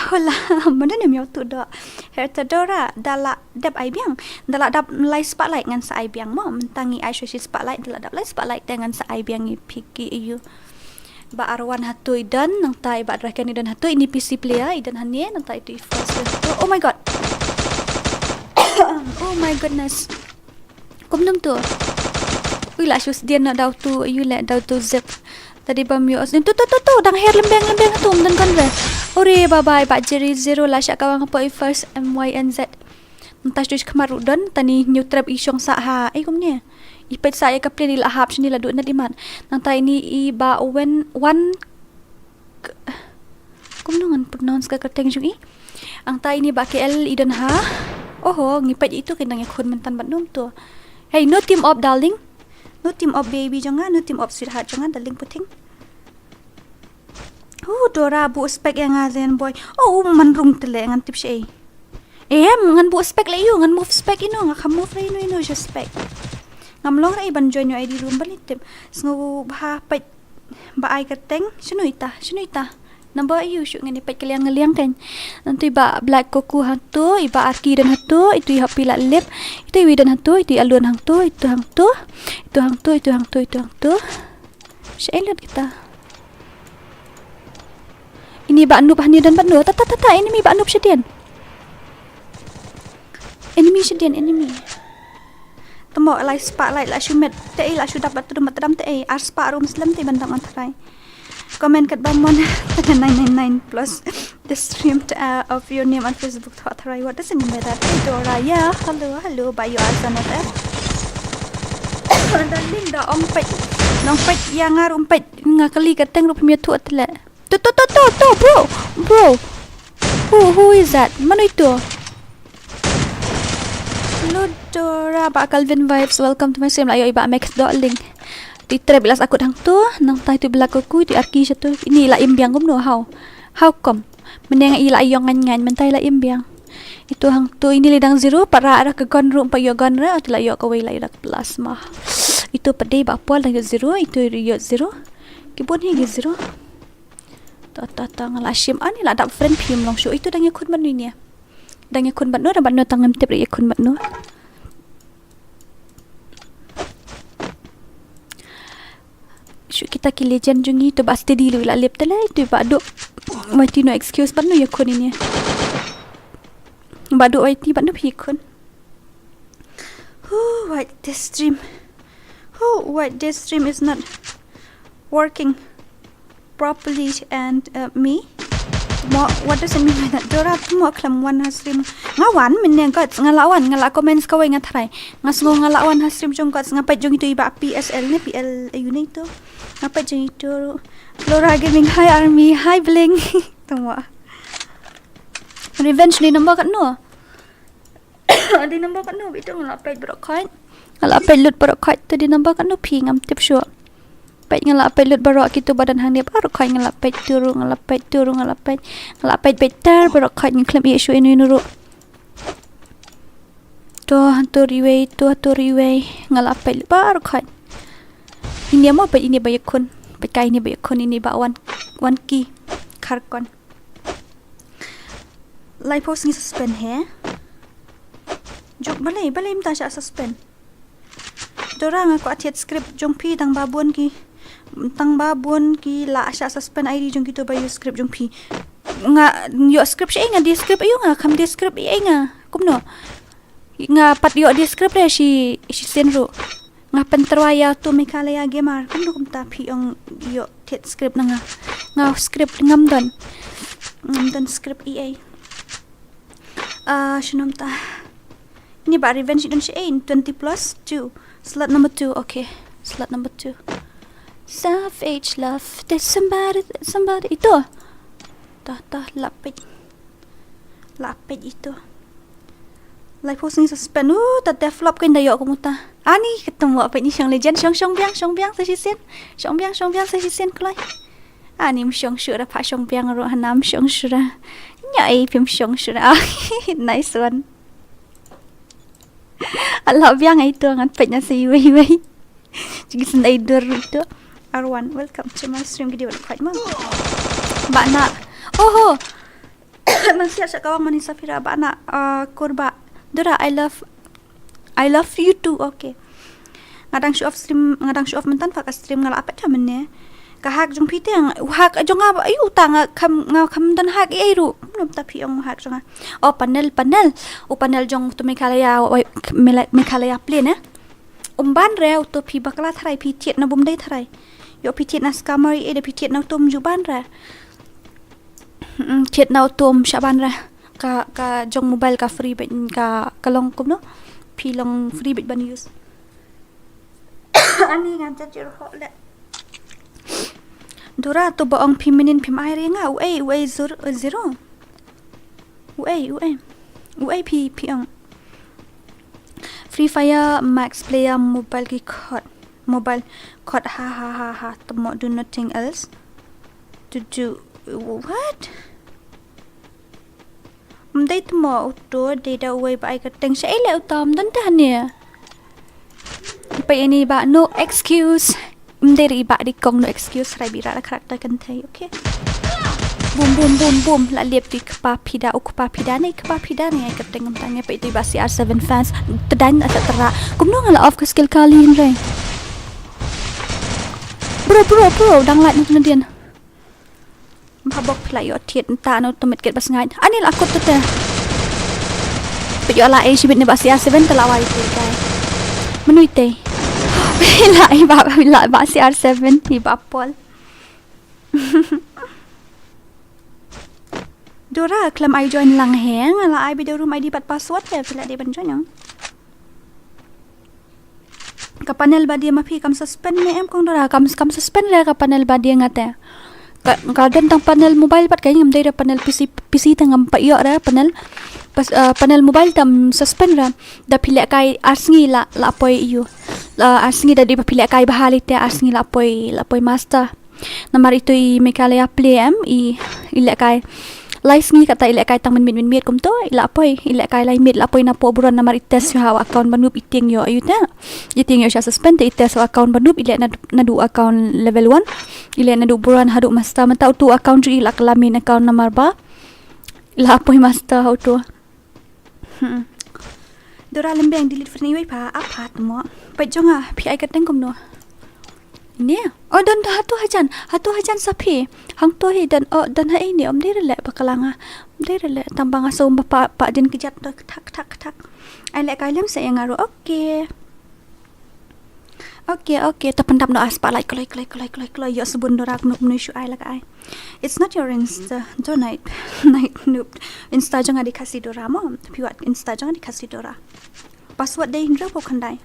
Mana ni miau tu dok. Herta Dora dala dap ai biang. Dala dap lai spotlight ngan sa ai biang mo. Mentangi ai shi spotlight dala dap lai spotlight dengan sa ai biang i piki you. Ba arwan hatu idan nang tai ba rakan idan hatu ini PC player idan hanie nang tai tu first. Oh my god. Oh my goodness. Kumnum tu. Ui lah sus dia nak dau tu you let dau tu zip. Tadi bam yo tu dang hair lembeng tu dan kan re. Ore bye bye Pak Jerry zero lah syak kawang apa first MYNZ. Entas tu kemaru dan tani new trap isyong sa ha. Kum ni. Ipet saya ke plan ila hap sini la duk na diman. Nang tai ni I ba when one kum nungan pronounce ka kerteng jung I. Ang tai ni ba KL idan ha. Oho ngipet itu kendang yakun mentan bat num tu. Hey no team up darling. No team up baby jangan, no team up sweetheart jangan darling puting. Dora bu spek yang ngalen boy. Manrung tele ngan tip siya. Ngan bu spek la iyo, ngan move spek ino, nga ka move ra ino just spek. Ngamlong ra iban join yo ID room balit tip. Sngo ba pait ba ay kateng, sino ita? Number iyo shoot ngani pait kaliang kan. Nanti ba black koku hantu, iba arki dan hantu, itu iha pila lip, itu iwi dan hantu, itu alun hantu, itu hantu. Siya lihat kita. Ini ba anup hani dan banu. Tata enemy ba anup siya enemy. Temo lai spotlight la shumet te la shu dapat tu matram te ar spa room slam te bandam antrai. Comment kat bamon 999 plus the stream of your name on Facebook to atrai. What does it mean by that? Hey Dora, yeah, hello by you asanat darling da ompet nompet yang arumpet ngakali kateng rup punya tu atle. Tu bro. Who is that? Mana itu? Hello Dora, Pak Calvin Vibes. Welcome to my stream. Ayo iba make link. Di bilas aku dang tu, nang tai tu belakuku di arki satu. Ini la imbiang gum no how come? Meneng ila ayong ngan mentai la imbiang. Itu hang tu ini lidang zero para ada ke gon room pa yo gon ra atla yo ka wei la ida plasma. Itu pedai ba pol dah zero, itu yo zero. Kibon hi zero. Tata ngalashim ani la dap friend pim long show itu dang yakun manu ni. Dang yakun manu da manu tangam tip ri yakun manu. Shoot kita ki legend jungi tu ba steady lu la lep tala itu ba do. Mati no excuse manu yakun ini. Ba do IT manu yakun. What this stream is not working properly and me. What does it mean by that? Dora mo klam wan hasrim ngawan mineng kat ngalawan ngala comments kawai ngatrai ngasgo ngalawan hasrim jong kat ngapai jong itu iba PSL ni PL ayun itu ngapai jong itu Laura Gaming hi army hi bling tungwa revenge ni nombor kat no Di nombor kat nu itu ngelapet berokait. Ngelapet lut berokait tu di nombor kat nu pi ngam tip syuk. Pet ngelapet lut berok gitu badan hang dia baru kai ngelapet turun ngelapet better berokait ngeklem isu ini nuru. Tu hantu riway ngelapet baru kai. Ini mau pet ini banyak kun. Pet kai ini banyak kun ini ba one key karkon. Lai post ni suspend he. Jok balai minta syak suspend. Dorang aku atiat skrip jong pi tang babun ki la syak suspend ID jong gitu bayu skrip jong pi. Nga yo skrip syak nga dia skrip ayu nga kam dia skrip ai nga. Kumno. Nga pat yo dia skrip le si senru. Nga penterwaya tu mekalaya gamer kumno kum ta pi ong yo tet skrip nga. Nga skrip ngam don skrip EA. Shunom ta. Ini ba revenge don shain 20 plus 2. Slot number 2. Okay. Slot number 2. Savage love. There's somebody itu. Tah lapit itu. Like posting suspend. Tak develop kan dayo aku muta. Ani ketemu apa ni Xiang legend Xiang biang sesisen. Xiang biang sesisen kelai. Ani Xiang syura pa Xiang biang ro hanam Xiang syura. Nyai pim Xiang syura. Nice one. Allah biang itu ngan petnya si wei. Jadi sendai dur itu. Arwan, welcome to my stream video quite mal. Bana. Oh. Masih ada kawan manis Safira bana kurba. Dora I love you too. Okay. Ngadang show off mentan pakai stream ngala apa tamane. Kahak jong piteng hak jong apa ayu tang kam dan hak iru belum tapi ong hak jong panel jong tu mekalaya plane ban re tu pi bakla tharai pi tiet na bum dai tharai yo pi tiet na skamari pi tiet na tum ju ban ra tiet na tum shaban ra ka jong mobile ka free bet ka kalong kum no pi long free bet ban use ani ngan jajir ho le Dora tu baong feminin pim air nga uai zero. Uai pi ang FreeFire max player mobile ki code ha tomo do nothing else to do what mdai tomo auto data uai ba ka teng sa ile utam dan ta ne pa ini ba no excuse Mderi iba di kong no excuse rai bira la karakter kan thai okay boom la liep di kpa pida ni ai kateng tanya pa itu iba CR7 fans tedan asa tera kumno ngala off ke skill kali rai bro dang lat ni dian mabok play yo tiet ta no tomet get bas ngai ani la akut tete pe yo la ai shibit ni ba CR7 telawai te kai menui te Bila CR7 Iba Paul Dora klaim I join lang heng ala I video room ID pat password Bila dia ban join yang ka panel ba dia mapi kam suspend ni em kong Dora kam suspend le ka panel ba dia ngate ka dan tang panel mobile pat kay ngam dai panel PC tangam pa yo ra panel panel mobile tam suspend ra da pilek kai asngi la poi you asngi da di pilek kai bahali te asngi la poi master namar itu I mekalaya play I ilek kai live ni kata ilek kai tang min kum to ila poi ilek kai lai mit la poi na po buron namar ites hawa account banup iting yo ayuta iting yo sha suspend ites account banup ilek na du account level 1 ilek na du buron hadu master mata tu account ju ilak lamin account namar ba ila poi master how to Dora lembeng delete free ni pa apat mo pa jonga pi ai kateng kom no ini dan hatu hajan sapi hang to hi dan ha ini om dire le bakalanga dire le tambang aso pa din kijat tak ai le kai lem saya ngaru okay tapandam no aspa like yo sebun Dora nuk menuju ai la kai it's not your Insta donate night noob Insta jangan dikasih Dora mo tapi wat Insta jangan dikasih Dora password dai hindra po kandai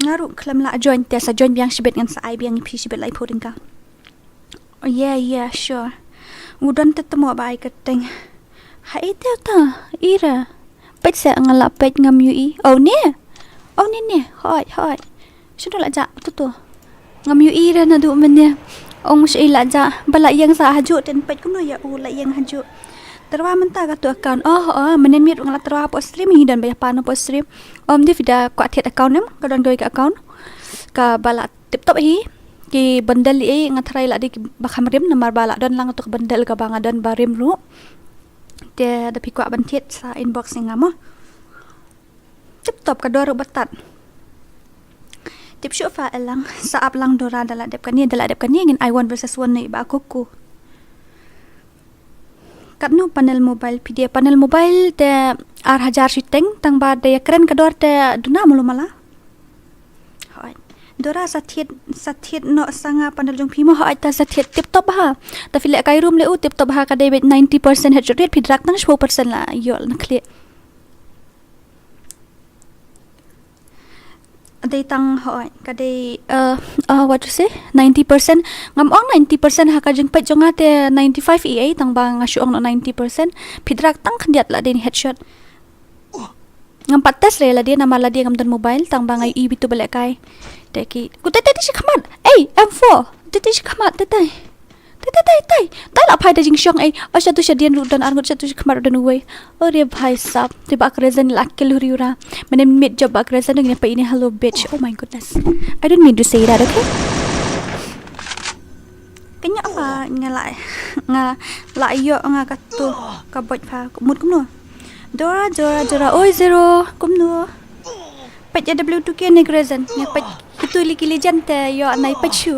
ngaru klam la join tiasa join biang sibet ngan sa ai biang pi sibet lai poding ka oh yeah sure udan tetemu ba ai keteng ha ite ta ira page sẽ ngala page ngam UI oh nè hỏi sudah lah ja tu ngam UI ra na du men nè ông sẽ là ja bala yang sa haju ten page kuno ya la yang haju terwa menta ka tu account menen mit ngala terwa post stream hidan ba pa no post stream di vida kwa thiet account nem ka dong doi ka account ka bala tip top hi ki bandel ngathrai la di bakham rim namar bala don lang tu bandel ka banga don barim ru te da pikwa ban thiet sa inbox ngamo tip top ka dor batat tip show fa elang sa up lang dora dala dep kan ni ngin I1 versus 1 ni ba kuku katno panel mobile pdf panel mobile te 8000 shiteng tang ba de keren ka dor te duna mulu mala hoi dora sa thiet no sanga panel jong phimo ha ta sa thiet tip top ha ta file kai room le u tip top ha ka de 90% headshot rate phidrak tang 4% la yol na clear they tang hoi ka de what to say 90% ngam ong 90% ha ka jeng pa jonga te 95 EA tang ba nga shuong no 90% phidrak tang khandiat la den headshot ngam patas re la dia nama la dia ngam dan mobile tang ba ngai bitu bale kai te ki ku te shi khamat M4 te shi khamat te la phai da jing shong asha tu shadian ru dan arngot sha tu shi khamat dan uwe ore bhai sab te ba krezen la keluri ura mane mid job ba krezen ne pa ini hello bitch oh my goodness I don't mean to say that okay kanya apa ngala yo nga ka tu ka bot pha mut kum no Dora oi zero kum no pet W2K ne krezen ne pet itu liki legend te yo nai pachu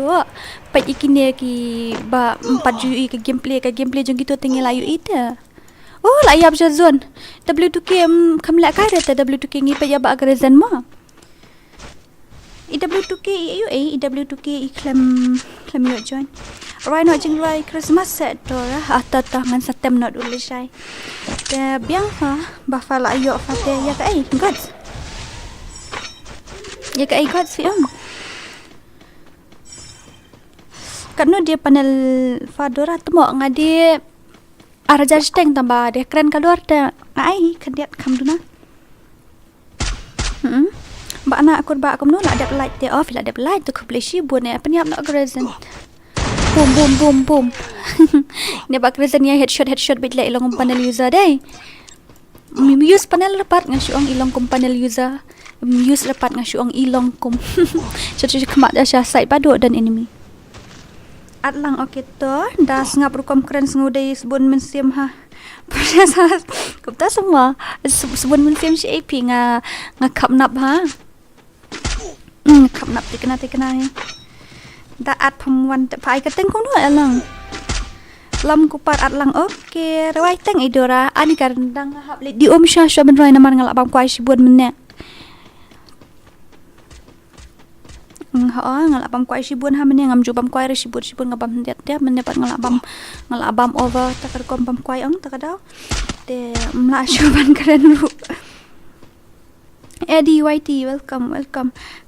pet ikine ki ba 4 UI ke gameplay jong gitu tinggal layu ite oh la yap zone W2K kamla kai rete W2K ngi pet ya ba krezen ma W2K W2K klem yo join right now jing right Christmas set Dora ata tangan setem not uli sai te biang ha ba fa la yo fa te ya kai god ya kai god film Karena dia panel Fadora tu mau ngadi arajar steng tambah dia keren keluar dah ai kediat kamduna ba anak aku ba aku la ada light dia off la ada light tu kubleshi bone apa ni nak reason boom ni ba reason ya headshot bit la ilong panel user dai use panel rapat ngasuang ilong kum panel user use rapat ngasuang ilong kum jadi kemak dah side bado dan enemy atlang okay to das ngap rukom keren ngudai sebun mensim ha proses kupta semua sebun mensim si AP nga kap nap ha kap nap tikena ni da at pamwan te pai ka teng kong no alang lam kupar atlang okay rawai teng idora ani karndang hap le di om sha ben roi naman ngalak bam kwai sibun menne ngalak bam kwai sibun ha menne ngam ju bam kwai re sibun ngabam ndiat dia menne pat ngalak bam over takar kom bam kwai ong takadau te mla shuban keren ru Eddie YT welcome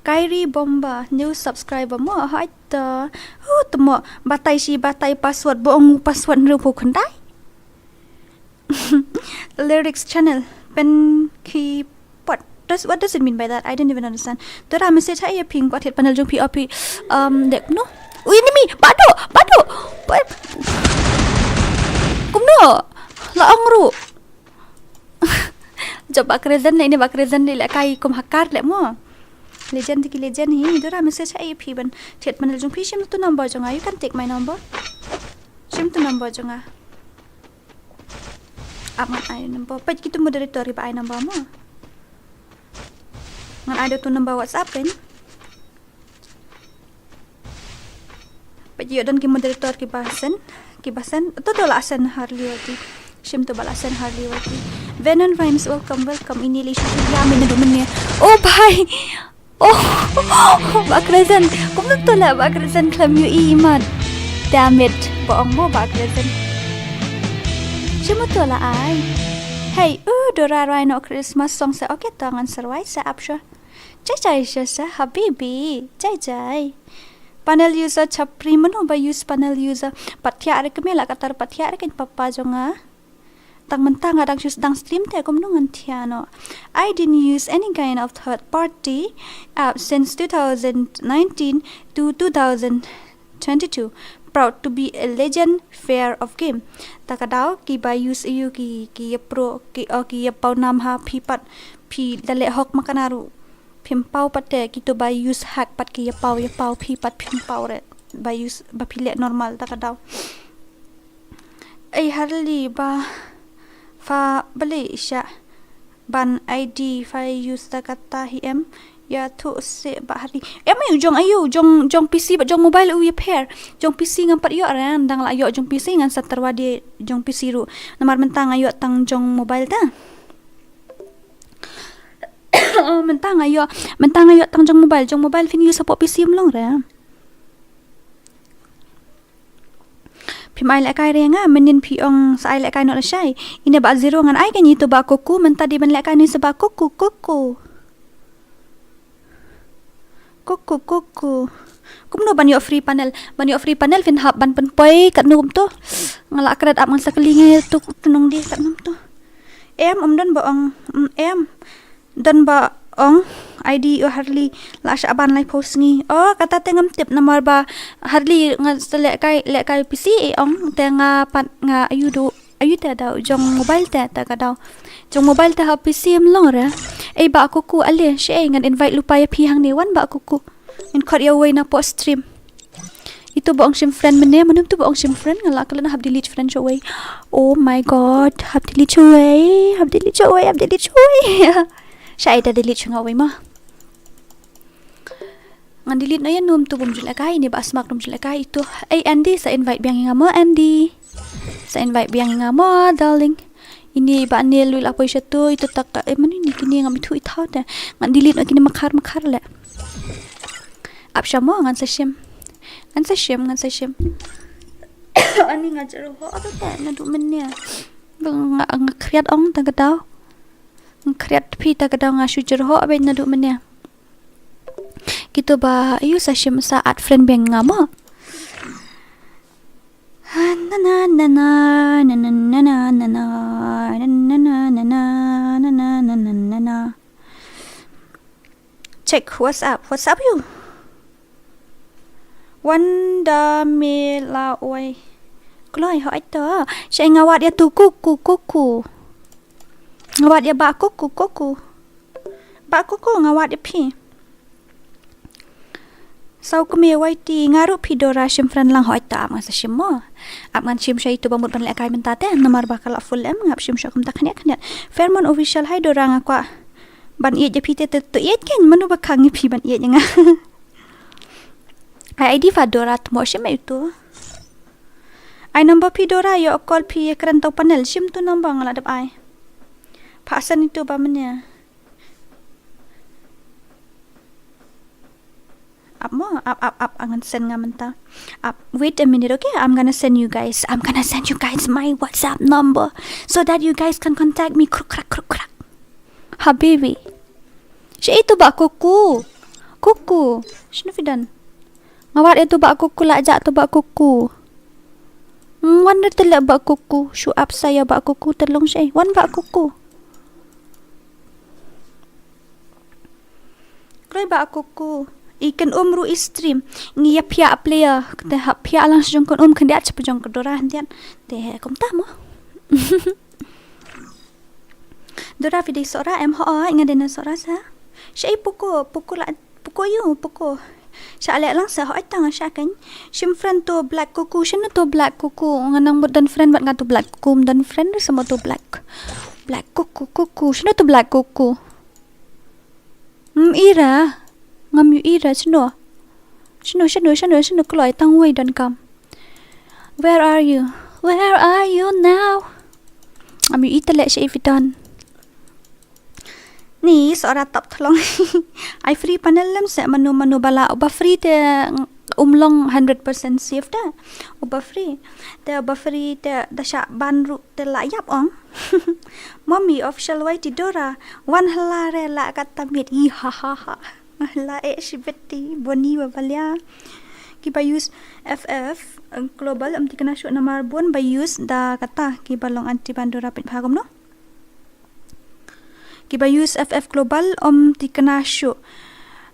Kairi Bomba new subscriber mo haita temo batai password boong password ru pu khandai lyrics channel pen ki what does it mean by that I didn't even understand Dora message hai ping kwat het panel jong POP dek no enemy bado kumno la angru coba krezen ni bakrezen ni la kai kum hakar le mo legend ki legend hi Dora message hai phi ban het panel jong phi sim tu number jonga you can take my number sim tu number jonga amat ai number paj kitu moderator ba ai number mo ngan ada tu number WhatsApp kan pagi dan ki moderator ki bahasan tu la asan harliwati sim tu balasan harliwati Venom Rhymes welcome ini li sudah min domenya oh bhai oh bakrezen kum tu la bakrezen klam yu iman damn it boong mo bakrezen sim tu la ai hey Dora Rhino Christmas song sa okay tangan serwai sa apsha Jai sa habibi jai panel user chapri mano ba use panel user pathya ar kemela katar pathya ar ken papa jonga tang mentang adang choose dang stream te kom nungan tiano. I didn't use any kind of third party app since 2019 to 2022. Proud to be a legend fair of game. Takadaw ki ba use you ki pro ki pau nam ha pi pat pi dale hok makanaru. Pim pau pate kita ba use hack pat ki pau pi pat pim pau re. Ba use ba pilek normal takadaw. Ay harli ba fa beli sya ban ID fa use ta kata him ya tu se ba hari ayu jong PC ba jong mobile u pair jong PC ngam pat yo ran dang la yo jong PC ngan satarwa di jong PC ru namar mentang ayo tang jong mobile ta mentang ayo tang jong mobile fin use support PC mlong ra Pimai lek kai renga menin pi ong sai lek kai no la shai ina ba zero ngan ai kan itu ba kuku menta di ben lek kai ni sebab kuku kumno ban yo free panel fin hab ban penpoi kat num tu ngalak kred ap masa kelinge tu tunong di kat num tu don ba ong don ba ong ID o harli la syaban lai post ni kata tengam tip nomor ba harli lek kai PC ong tenga pat nga ayu ta da jong mobile ta kadau jong mobile ta ha PC mlong ra ba aku ku ale she ngan invite lupa ya pi hang ni wan ba aku ku in khot ya way na post stream itu ba ong sim friend mene manum tu ba ong sim friend ngala kala na hab delete friend show way oh my god hab delete show way Syai dah delete chunga way ma. Ngan delete na yan num tu bum jula kai ni ba asmak num jula kai itu. Andy sa invite biang nga mo Andy. Sa invite biang nga mo darling. Ini ba ni lu la poi tu itu tak mani ni kini ngam tu itau ta. Ngan delete na kini makar le. Ap syamo ngan sa shim. Ani ngajar ho apa ta na du menya. Bang ngakriat ong ta gadau. Kreat pi ta kadang nga sujer ho ben na du menya gitu ba ayu sa shim sa at friend beng nga mo check what's up you wanda me la oi kloi ho ito shay ngawat ya tu kuku ngawat ya ba kuku ngawat ya pi sau kumi waiti ngaru pi DORA shim friend lang hoi ta ma sa shim mo ap ngan shim shay tu bamut ban le kai menta te nomor bakal full em ngap shim syak kum ta khanya Fairmont official hai DORA nga kwa ban ye je pi te tu ye ken manu ba khang pi ban ye nga ID fa DORA tu mo shim itu ai number pi DORA yo call pi ekran tau panel shim tu number ngala dap ai Pasan itu ba menya? Up angan send nga menta. Wait a minute, okay? I'm gonna send you guys my WhatsApp number so that you guys can contact me. Kruk. Habibi. Siya itu ba kuku? Sino fidan? Ngawat itu ba kuku la ajak tu ba kuku? Wan na tala ba kuku? Show up saya ba kuku telong siya. Wan ba kuku? Kaya ba kuku? Ikan umru stream ngiya pia player te pia lang jong kon kandiat sa jong DORA handian te kom tamo DORA video sora em ho inga dena sora sa shay puko sa ale lang sa ho tanga sya kan shim friend to black kuku shino to black kuku nganang dan friend bat nga to black kuku dan friend sama to black kuku shino to black kuku ira ngam yu ira shino kloy tang way dan kam where are you now ngam yu ita le shay fitan ni seorang top tolong I free panel lem se manu bala uba free te umlong 100% safe da uba free te dasha banru te layap ong mommy official way ti DORA wan halare la katamit ha la shibeti boni babalya Kita use FF global am tikna show namar bon by use da kata ki balong anti ban dora pet bhagam no. Kita use FF global om tikna show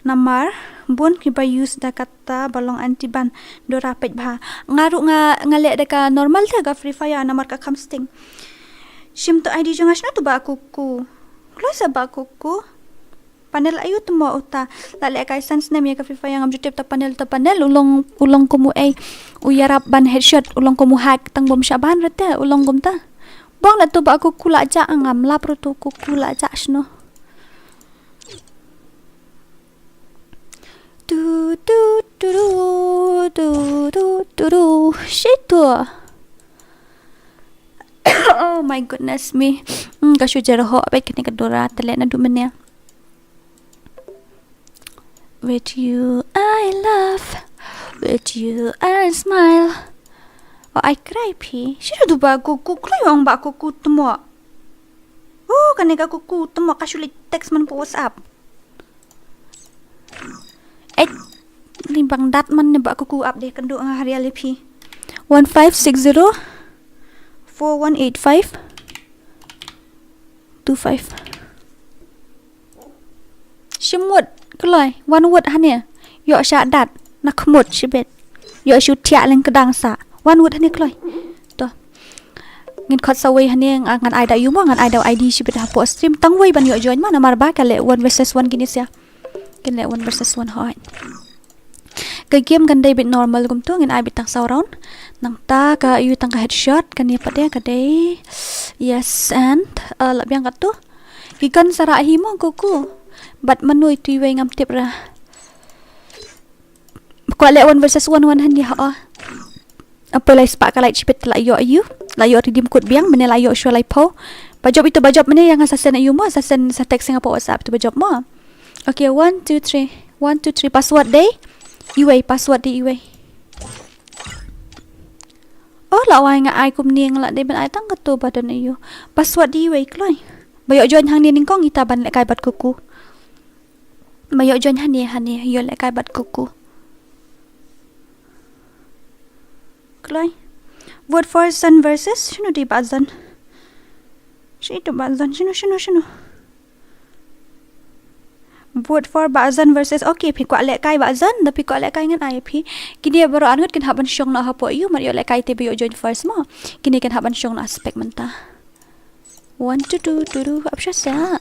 namar bon kita use da kata balong anti ban dora pet bha ngaru ngale deka normal tha ga free fire namar ka kamsting. Shim to ID jongas no to ba kuku. Close ba kuku. Panel ayu tu mo uta lale kai sans na mi ka free fire ngam jutip ta panel ulong kumu ai uyarap ban headshot ulong kumu hack tang bom syaban rete ulong gum ta bong la tu ba aku kula ja ngam la pro tu ku kula ja sno tu tu tu tu tu tu tu shit tu oh my goodness me ka shu jero ho ba kene ka dora tele na du menya. With you I laugh, with you I smile. Oh, I cry pi. Sino tu ba kuku? Klayong ba kuku tumo? Oh, kanega kuku tumo kasulit text man po WhatsApp. Limbang dat man ne ba kuku update kendo ang hari ali pi. 1560 4185 25. Shimut Keloi, one word hanya. Yo syak dat nak kemut sibet. Yo shu tiak leng kedang sa. One word hanya keloi. Toh. Ngin khot sawai hanya ngan ai da yu mo ngan ai da ID sibet ha po stream tang wei ban yo join ma namar ba kale 1 versus 1 gini sia. Kale 1 versus 1 hoi. Ka game kan dai bit normal gum tu ngin ai bit tang saw round. Nang ta ka yu tang ka headshot kan ni pade ka dai. Yes and labiang kat tu. Gikan sara hi mo kuku. But manui tu iwe ngam tip ra. Ko le 1 versus 1 han dia ha. Apa lai spak ka lai chipet la yo you. La yo redeem code biang mene la yo show lai po. Bajop itu bajop mene yang assassin you mo assassin sa text Singapore WhatsApp tu bajop mo. Okay 1 2 3 1 2 3 password day. Iwe password di iwe. Oh la wai nga ai kum ning la de ben ai tang ka tu badan you. Password di iwe kloi. Bayo join hang ni ning kong ita ban le kai bat kuku. Mayo join hani yo le kai bat kuku. Kloi. Vote for Sun versus shino di bazan. Shito bazan shino. Vote for bazan versus okay pi kwa le kai bazan tapi kwa le kai ngan ai pi. Kini baru anut kan haban syong na hapo you mario le kai te yo join first mo. Kini kan haban syong na aspek menta. 1 2 2 apsha sa.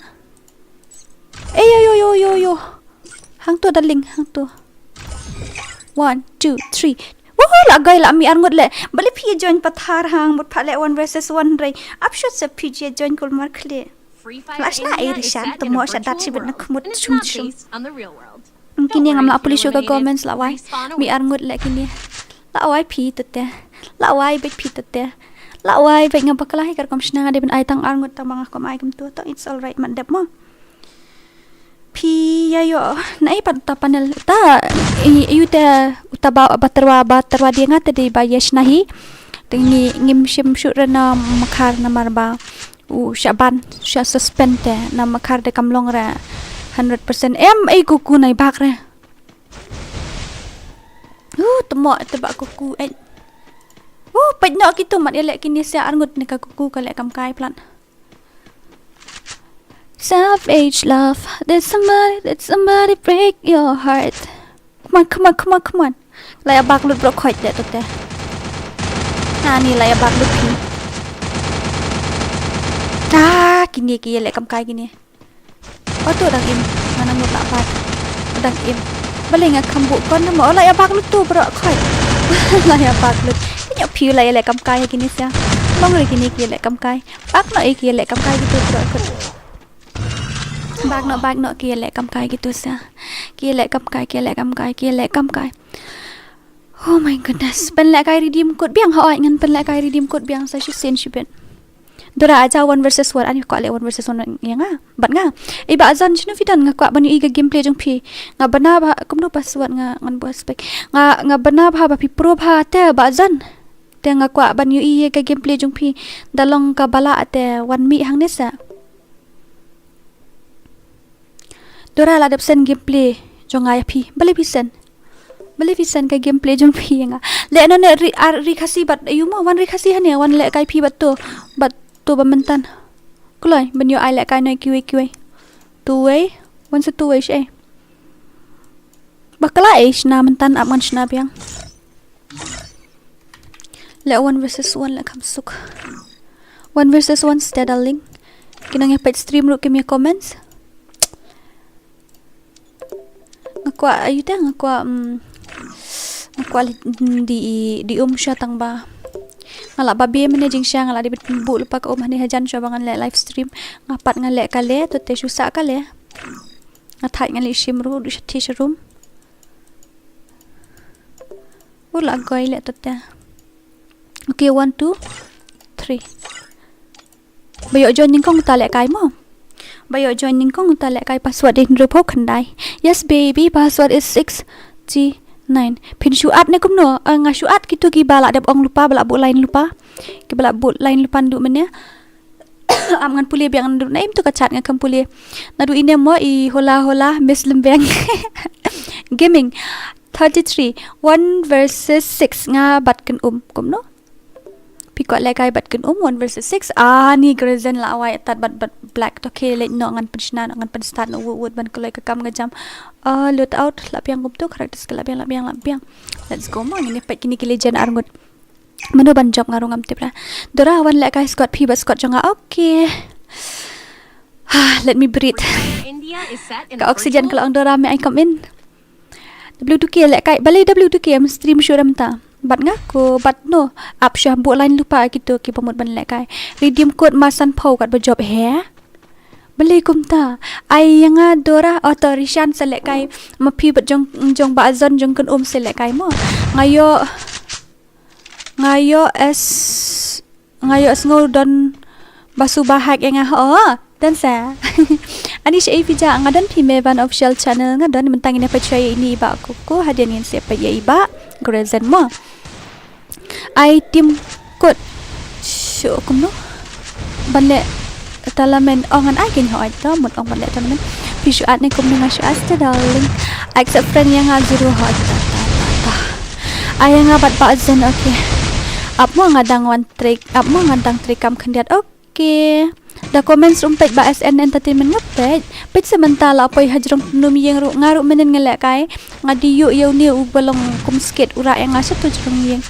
Yo. Hang tu darling, hang tu. 1 2 3. Wah, lagay la mi arngot le. Bali pi join pathar hang mut phale 1 versus 1 rai. Apshot sa pi join kol mar khle. FreeFire Lashna India ai is rishan set to in mo a sha dat virtual sibet na world, kmut and it's chum not chum. based on the real world. Kini Don't ngam la worry, police if ka you're comments eliminated, la wai. respawn Mi away. arngot le kini. La wai pi tete. La wai bet pi tete. La wai bet ngam pakalahi kar kom shna de ben ai tang arngot tang mga kom ai kem tu to it's all right man dep mo. Pi yo nai pat ta panel ta yu te utaba baterwa dia ngata de ba yesh nahi tingi ngim shim shurana makhar na marba u shaban sha suspend te na makhar de kamlong ra 100% em ai kuku nai bak re temo te ba kuku ai pet no kitu mat elek kini sia arngut ne ka kuku kale kam kai plan. Savage love. Did somebody break your heart? Come on. Laya bak lut bro khoit de tote. Ni laya bak lut pi. Kini ki le kam kai gini. Tu dang im. Mana mut la bat. Dang im. Bale nga kambu kon na mo laya bak lut tu bro khoit. Laya bak lut. Nyo pi laya le kam kai gini sia. Bang re gini ki le kam kai. Bak no ki le kam kai gitu bro kot. Bag no kia lek kam kai gitu sa. Kia lek kam kai. Oh my goodness. Pen lek kai redeem code biang ha ngan pen lek kai redeem code biang sa shin shibet. Dora aja 1 versus 1 ani ko le 1 versus 1 yang nga. Bat nga. Iba azan shino fidan nga kwa bani iga gameplay jong pi. Nga bana ba kumno password nga ngan bo spek. Nga bana ba pi pro ba te ba azan. Te nga kwa bani iga gameplay jong pi dalong ka bala te 1 mi hang nesa. Dora la dap sen gameplay jong ay pi bali pi sen Beli visan ka gameplay jong pi nga. Le no ne ri khasi bat ayu mo wan ri khasi han ya wan le kai pi bat to bamantan. Kulai banyo ai le kai noi kiwe. Tuwe wan sa tuwe she. Bakala na mantan ap man shna biang. Le 1 versus 1 la kam suk. 1 versus 1 stedaling. Kinang page stream ru kimi comments. Ngakwa ayu ta ngakwa di siya tang ba ngala babi managing siya ngala di bu lupa ka hani hajan siya bangan le live stream ngapat ngale kale to te susa kale ngathai ngali shimru du ti room ula goi le to te okay 1 2 3 bayo joining kong ta le kai mo bayo joining kong ta le kai password in report khandai yes baby password is 6G 9 pin syuat ne kumno nga syuat kitu ki bala dep ong lupa bala bu lain lupa ki bala bu lain lupa ndu menya am ngan puli biang ndu naim tu kacat nga kam puli nadu ine mo I hola miss lembeng gaming 33 1 versus 6 nga batken kumno pikot lekai batken 1 versus 6 ni grezen la awai tat bat black to ke le no ngan pensna ngan penstat no wood ban kolai ka kam ngajam load out lapiang kumtu karakter skala lapiang let's go mo ini pek kini legend arngut mano ban job ngarung am tipra dora wan lekai scott pi bat scott jonga okay let me breathe India is set in ka oxygen kalau ang dora may I come in W2K lekai balai W2K am stream shuram ta bat ngaku bat no up syah bu lain lupa gitu ki pamut ban lekai redeem code masan pau kat berjob he beli kumta ai yang dora authorization selekai mapi bat jong ba azon jong kun selekai mo ngayo es ngau don basu bahag yang dan sa ani syai pija ngadan pimeban official channel ngadan mentang ini percaya ini ba aku hadirin siapa ya iba grezen mo item code show kumno banle talamen ongan ai kin hoy to mut ong banle talamen pisu at ne kumno nga syu asta darling accept friend yang zero hot ay nga bat ba zen okay up mo ngadang one trick up mo ngadang trick kam khandiat okay the comments page ba SN entertainment ngapet page samantala apoy hajrong numiyeng ru ngaru menen ngale kai ngadi yu yaw ni ubalong kumsket ura yang asa tu jrong yeng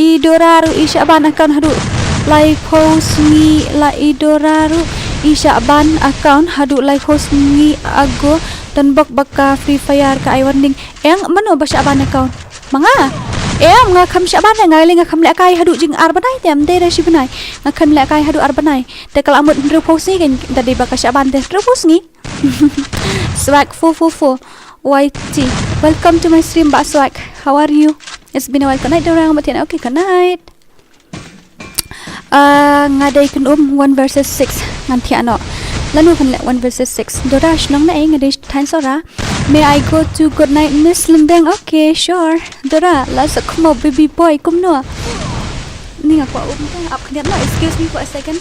idoraru isyaban account hadu live host ni la idoraru isyaban account hadu live host ni ago dan baka FreeFire ka ay warning yang mano ba syaban account mga nga kham syaban nga nga kham le kai hadu jing arbanai tem de resi banai nga kham le kai hadu arbanai te kala amut repose ni kan tadi baka syaban de repose ni swag 444 YT welcome to my stream ba swag how are you it's been a while kanai dorang matian okay kanai ngadai kun 1 versus 6 nganti ano lanu kan 1 versus 6 dorash nang na ngadai tan sora may I go to good night Miss Lyndem okay sure dora let's come up baby boy come no ni aku up kena no excuse me for a second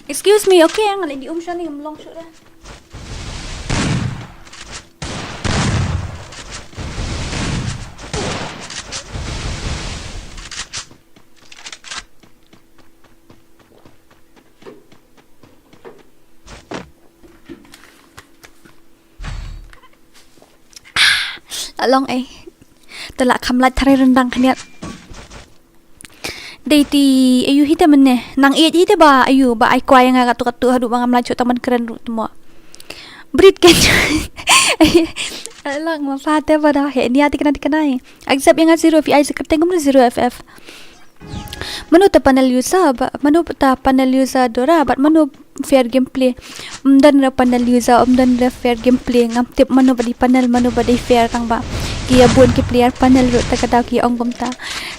excuse me okay ang alin di siya ni long shot dah long telak kamlat thare rendang khaniat deiti ayu hita menne nang hita ba ayu ba ai kwai nga katu hadu bang amla chota man keren ru tumo brit ken lang ma fate pada he ni ati kana dikanai accept yang 0 vi sekreteng ngom 0 ff manu ta panel user dora but manu fair gameplay dan ra panel user dan ra fair gameplay ngam tip manu badi panel manu badi fair tang ba kia bun ki player panel ru ta kata ki ong gom ta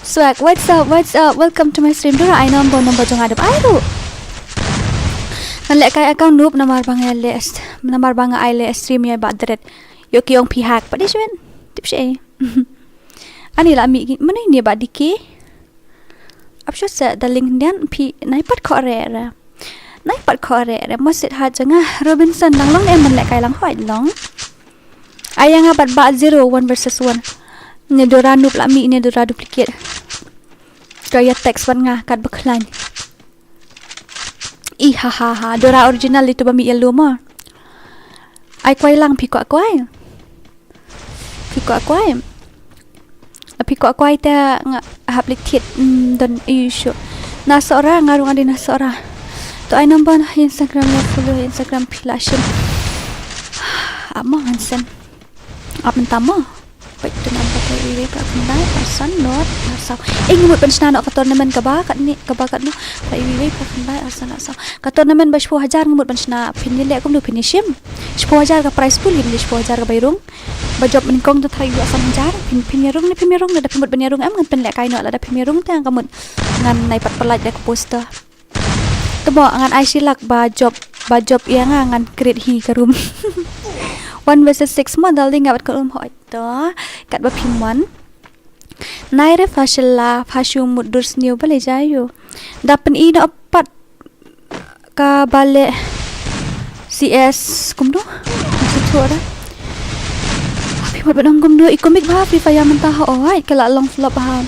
swag what's up welcome to my stream dora I number jong adap ai ru nalek kai account noob namar bang ile stream ya ba dret yo ki ong pi hack padi swen tip she ani la mi mana ni ba diki apsho sa daling dian pi naipat khore masjid ha janga Robinson lang long em man le kai lang hoi long Ayang abat ba 0 1 versus 1. Ni Dora nup la mi ni Dora duplicate. Kaya text ban nga kat baklan. Ha ha ha. Dora original itu ba mi yellow mo. Ai quay lang pi ko quay. Pi ko quay. Pi ko quay ta nga duplicate don issue. Nasa ora ngarung adi nasa ora. To ay number Instagram na follow Instagram pilashin. Amo hansen. Apen tamo. Wait, tu nampak kayak ini kat kendai asan not asal. Ngumut pensna nak kator namen kaba kat ni kaba kat no. Kayak ini kat kendai asan asal. Kator namen ba 10,000 ngumut pensna pinilek kum do pinishim. 10,000 ka price pool himli 10,000 ka bayrung. Ba job menikong tu thayu asan jar pinirung ni pinirung ada pimut pinirung am ngan penlek kai no ada pinirung tang kamut ngan nai pat pelaj dak poster. Tebo ngan ai silak ba job ia ngan create hi ka room. 1 versus 6 modal di ngabat ko hoi to kat ba pimwan nai re fashala fashu mudurs new bale jayo dapen I na opat ka bale CS kumdo sutura pimwan banang kumdo ikomik ba FreeFire mentah oi kala long flop ha.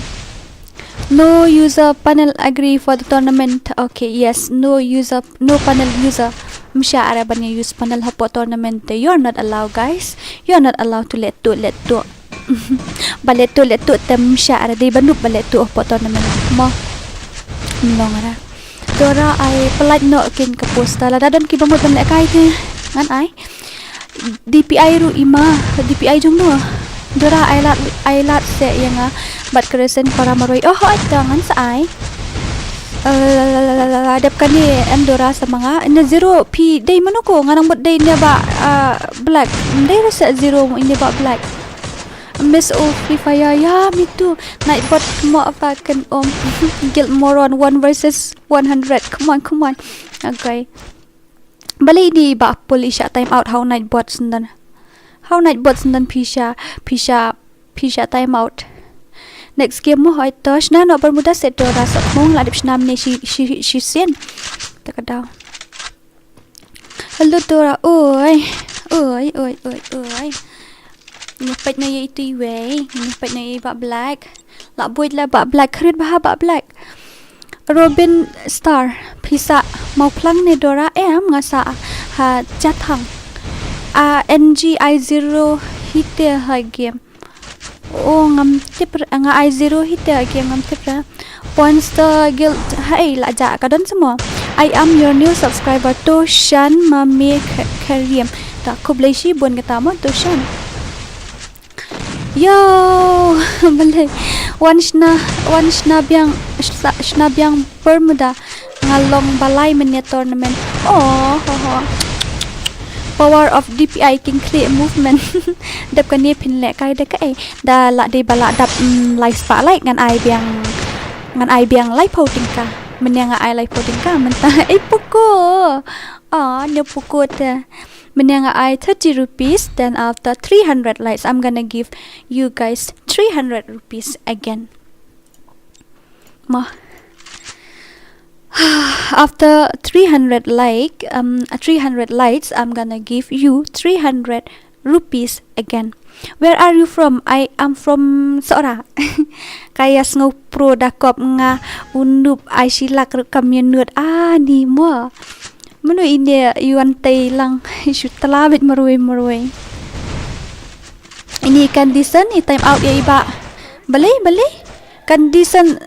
No user panel agree for the tournament. Okay, yes, no panel user. Msha arabanya use panel hapo tournament. You're not allowed, guys. You're not allowed to let to. Balet to tem msha ara di banup balet to hapo tournament. Mo. Nilong ara. Dora ay pelat no kin ka posta la dadon ki bamot ban kai te. Ngan ai. DPI ru ima, DPI jong no. Dora ay lat se yang bat kresen para maroy. Oh, jangan sai. Adap kani Dora sama nga na 0 p day manuko nganang bot day niya ba black. Day rasa 0 mo ini ba black. Miss of FreeFire ya me too. Nightbot mo apakan guild moron 1 versus 100. Come on. Okay. Balay di ba police time out how nightbot sendan. How nightbot sendan pisha time out. Next game mo hoy tosh na no bermuda set Dora sa mong ladip snam ni she sen takadaw. Hello Dora oi. Nyepet na itu way nyepet na ba black la boy la ba black krit ba black Robin Star pisa mau plang ni Dora ngasa ha jathang NGI0 hite ha game. Oh ngam tip nga I0 hita game ngam tip ra points the guild hai la ja ka don semua. I am your new subscriber Toshan Mami Karim ta kubleshi bon kata mo Toshan yo bale once na biang Bermuda ngalong balai men tournament. Oh power of DPI king clear movement. Dap kan ni pin lek kai de kai da la de bala dap live spotlight ngan ai biang live voting ka men yang ai live voting ka mentah puko ne puko te men yang ai 30 rupees. Then after 300 likes I'm gonna give you guys 300 rupees again. Ma after 300 likes I'm gonna give you 300 rupees again. Where are you from? I am from Sora. Kaya sngo pro dakop nga undup I silak rekam yenut ni mo menu ini yuan tay lang isu telabit marui ini condition ni time out ya iba balik condition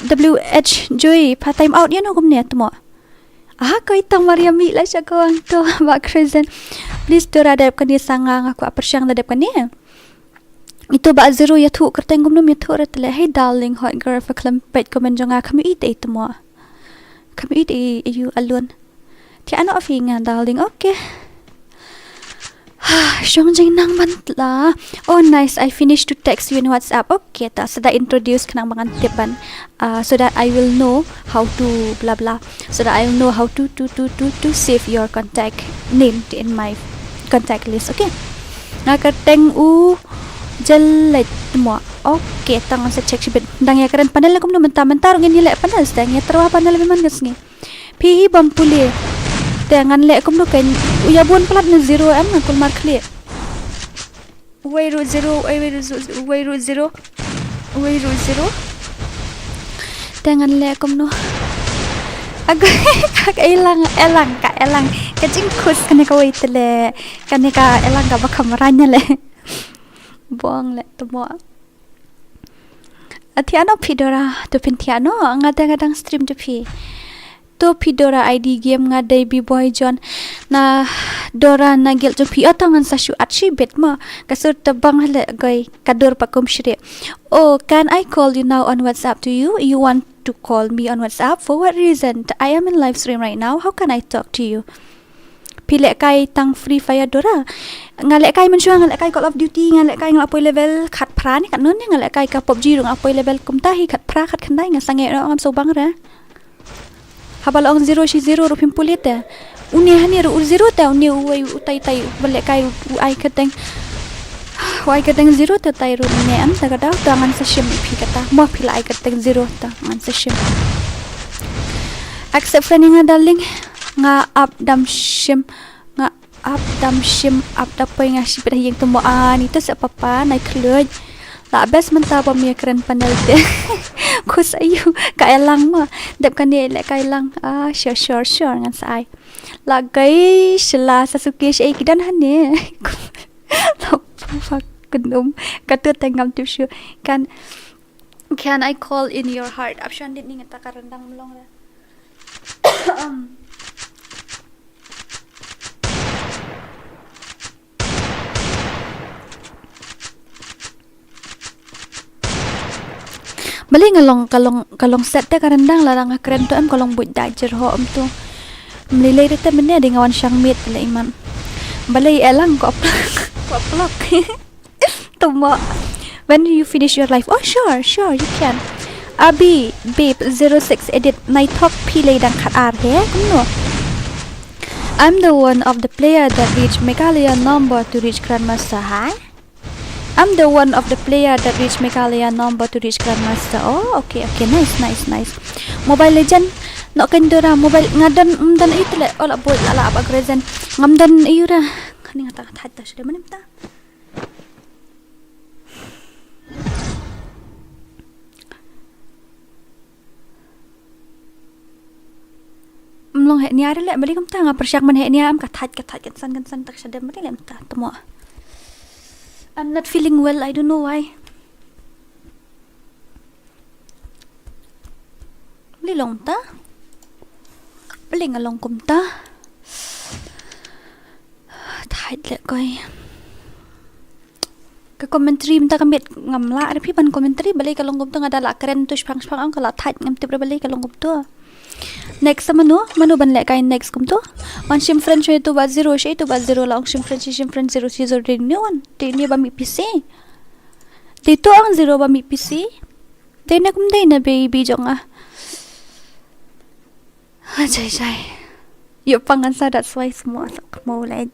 WH joy pa time out yan hukum niya tumo kau itang Mariami lah siya kawang to ba crazy please Dora adap kan dia sanga ngaku apersyang adap kan dia itu ba zero ya tu kerteng gumnum ya tu ratle hey darling hot girl for klempet komen jonga kami ite tumo kami ite you alone ti ano afinga darling okay. Syong jeng nang bantla. Oh nice, I finished to text you in WhatsApp. Okay, ta so that introduce kanang mga tipan. So that I will know how to blah blah. So that I will know how to save your contact name in my contact list. Okay. Nakateng jalet mo. Okay, tangan sa check sibit. Dang ya karan panel ko naman taman ngin nila panel dang ya terwa panel man gasngi. Pihi bampuli. Tangan le kum no kan uyabun plat na 0 am na kul mark le way root 0 way root 0 dengan le komno agak kak elang kacing kus kane ka wait le kane ka elang ka bakamaranya le buang le tumo atiano pidora to pintiano ngadang stream to pi to pidora ID game ngadai bi boy John na Dora na gel to pi otangan sa shu atshi bet ma kasur tabang le gai kadur pakom shire. Oh, can I call you now on WhatsApp to you? You want to call me on WhatsApp? For what reason? I am in live stream right now. How can I talk to you? Pilek kai tang FreeFire Dora. Ngalek kai mensyua ngalek kai Call of Duty ngalek kai ngapoi level khat pra ni kat nun ngalek kai ka PUBG rung apoi level kumtahi khat pra khat khandai ngasange ngam sobang ra. Habal ong 0 shi 0 rupim pulita. Uni hani ru 0 ta uni uai utai tai balek kai uai kateng. Uai kateng 0 ta tai ru ne am ta kada tangan session pi kata. Mo pila ai kateng 0 ta ngan session. Accept friend nga darling. Nga up dam shim up da poi nga shi pada yang temo ani ta sa papa nai kluj. La best menta pa mi keren panel te. Kus ayu ka elang ma dep kan ni le ka elang sure ngan sai. La gai shla sasuke shi kidan hane. La fuck kundum katu tengam tu shu kan can I call in your heart option dit ni ngata karendang melong la. Bali kalong set ta karendang larang keren tu am kalong buat dajer ho am tu melilai rete mene de ngawan syang mit le iman bali elang ko plok tumo when you finish your life. Oh sure you can abi babe 06 edit nai talk pile dang khat ar he kumno. I'm the one of the player that reach Megalia number to reach Grandmaster High. I'm the one of the player that reach Megalia number to reach Grandmaster. Oh, okay, nice. Mobile Legend, no kendora mobile ngadan itu le, ola boy ala apa grezen ngamdan iura. Kani ngata hatta sudah menimta. Mlong he niare le bali kam ta nga persyak man he niam ka that kan san tak sudah mari lem ta temo. I'm not feeling well. I don't know why. Lilong ta? Bling along kum ta? Thait le koi. Ka commentary mta kamit ngamla pi ban commentary balik kalong kum tu ngadala keren tu spang ang kala thait ngam tip balik kalong kum tu. Next manu ban le kai next kum tu. On shim friend shoy tu ba 0 shoy tu ba 0 la on shim friend 0 si 0 de ni one. De ni ba mi PC. De tu ang 0 ba mi PC. De na kum de na baby jong ah. Jai. Yo pangan sa that's why semua mau lai.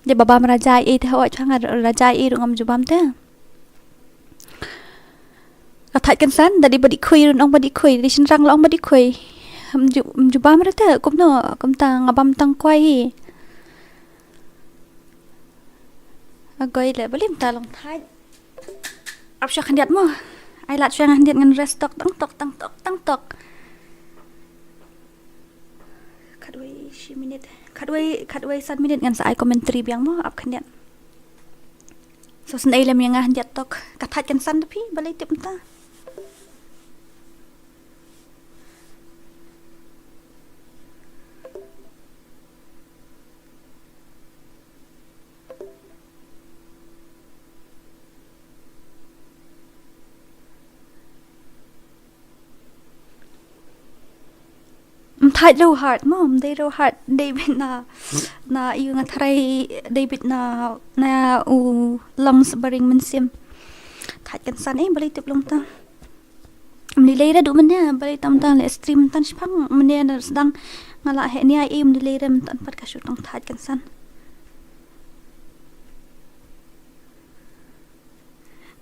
De baba meraja e tha wa changa raja e ngam jubam te. Thait kan san dari badi khoi ong badi khoi di sin rang long badi khoi jubam rata kum no kum ta ngabam tang kwai agoi le balim ta long thai ap sha khandiat mo ai lat sha khandiat ngan restock tang tok kadwai shi minute kadwai 1 minute ngan sai commentary biang mo ap khandiat so snai lam yang khandiat tok ka thait kan san pi balai tip ta. Thait low heart mom they low heart David na yung try David na lungs baring mensim thait kan san balik tip long ta nilai ra du man ya balik tam le stream tan spang mene na sedang ngala he ni ai nilai ra tan pat ka shutang thait kan san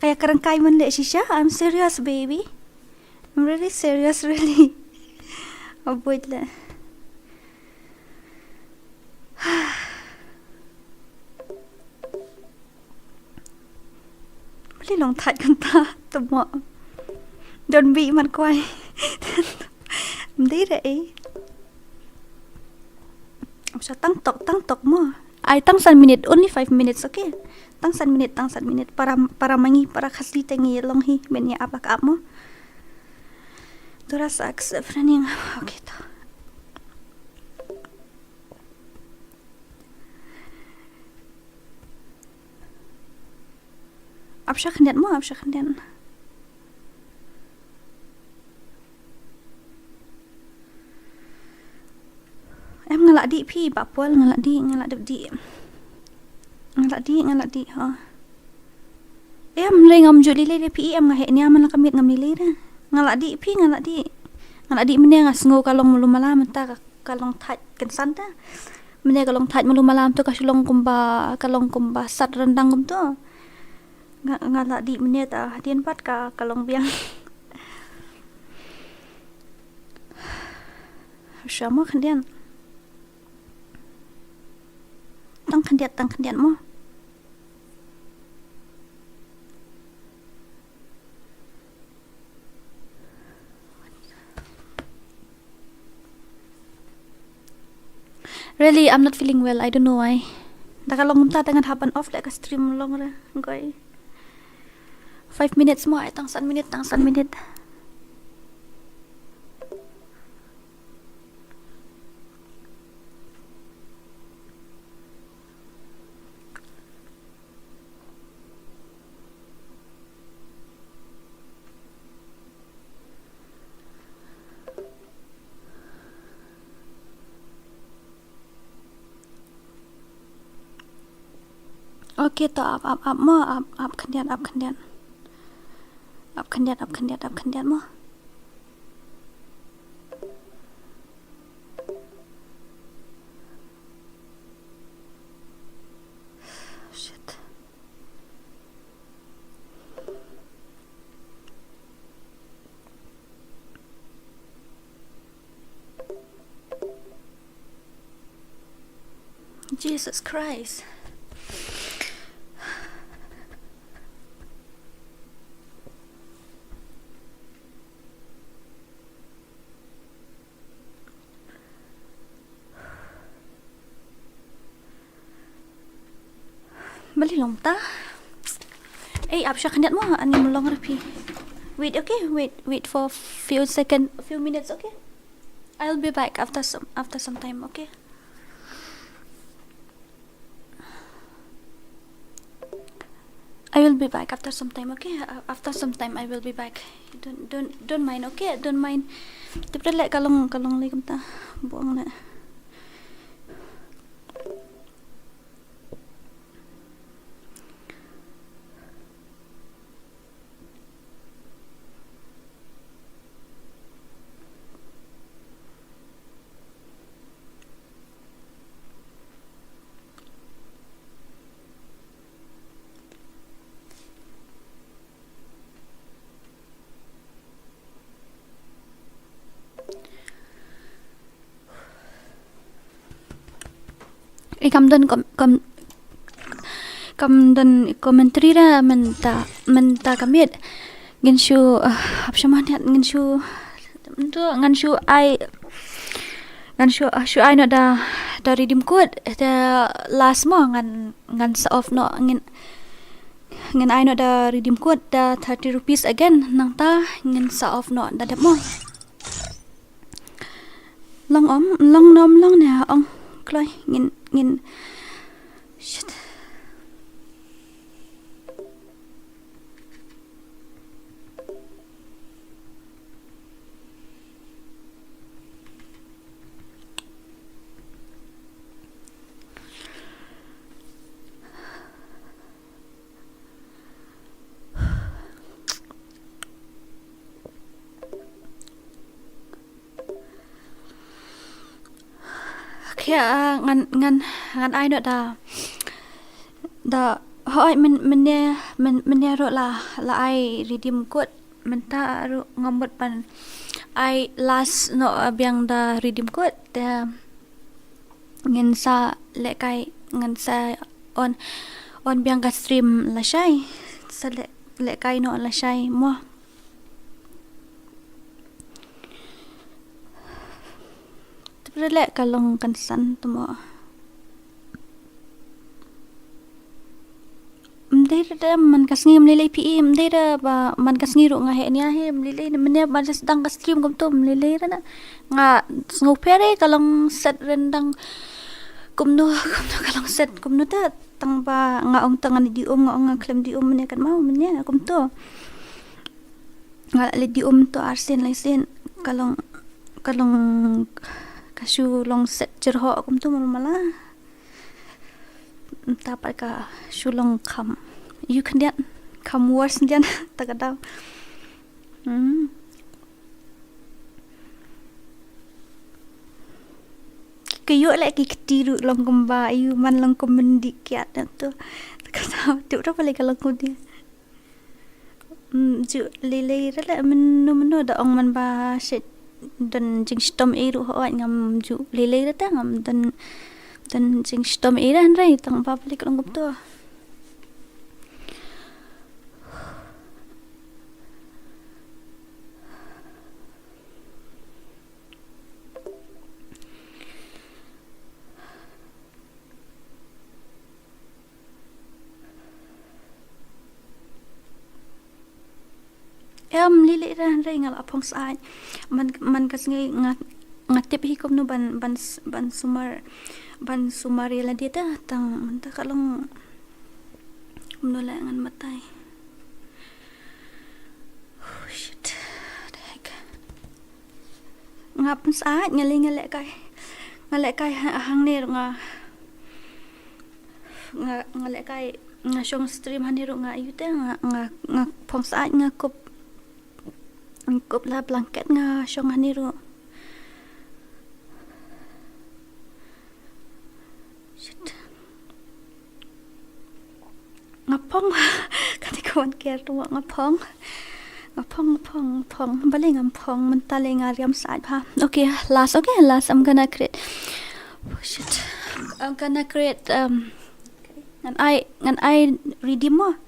kaya karangkai man le shisha. I'm serious baby, I'm really serious really. Avoid le. beli long thai kan ta tumo don bị man quay đi đấy sao tăng tốc mo ai tăng 1 minute only 5 minutes okay tăng 1 minute para mangi para khasli tengi long hi benya aplak ap mo DORA sa accept running okay to absha khandian em ngalak di phi ba pol ngalak di ha em lengam juli le phi em ngahe ni aman kamit ngam ni le ngalak di mene ngasngo kalong mulu malam ta kalong thaj kan santa mene kalong thaj mulu malam tu kasilong kumba sat rendang kum tu ngalak di mene ta dien pat ka kalong biang syamo khandian tăng khandian mo really I'm not feeling well I don't know why dakalong ta tangan hapan off like a stream long ra goy 5 minutes mo ay tang 1 minute okay to up khandian mo shit Jesus Christ bali long ta absha khandian mo ani mulong rapi wait okay wait for few minutes okay I'll be back after some time okay I will be back after some time okay after some time I will be back don't mind okay don't mind tipre le kalong le kumta buang na kamdan commentary ra menta kamit ngenshu apshamaniat ngenshu ai no da redeem code the last mo ngan sa off no ngan ai no da redeem code da 30 rupees again nang ta ngan sa off no da mo long ne ong kloi ngin shit kaya ngan ai nữa da hỏi mình ro là ai redeem code mình ta ro ngomot pan ai last no biang da redeem code da ngin sa le kai ngan sa on biang ka stream la shai sa le lệ cái nọ là sai mua rất lệ cả lòng cần sẵn tụi mọ đây đó mình kas ngim lele pm đây đó và mình kas ngi ro nga he nia he lele mene ba sedang ka stream kom to lele đó nga ngopere kalong set rendang kumno kalong set kumno ta tang ba nga ong tangan di nga klem di mene kan mau mene kom to nga le di to arsen lesen kalong kasu long set jerho kom to mala dapat ka sulong kam you can get kam worse dian tagadau kayu lại ki tiru long kumba you man long kumendi kiat tu tagadau tu ro pale kalau ko dia ju lele rala menu da ong man ba set dan jing stom eru ho ngam ju lele rata ngam dan jing stom eran rai tang public long gup to lili ran rai ngal apong sai man kas ngai ngatip hi kom no ban sumar la dia tang ta kalong no la ngan matai shit the heck ngap sa ngale kai hang ne ngale kai nga shong stream hani ro nga yute nga phong sa nga kop la blanket nga shong hani ro ngapong kati kawan care tu ngapong balik ngapong mentale ngariam saat ha okay last I'm gonna create ngan I redeem mo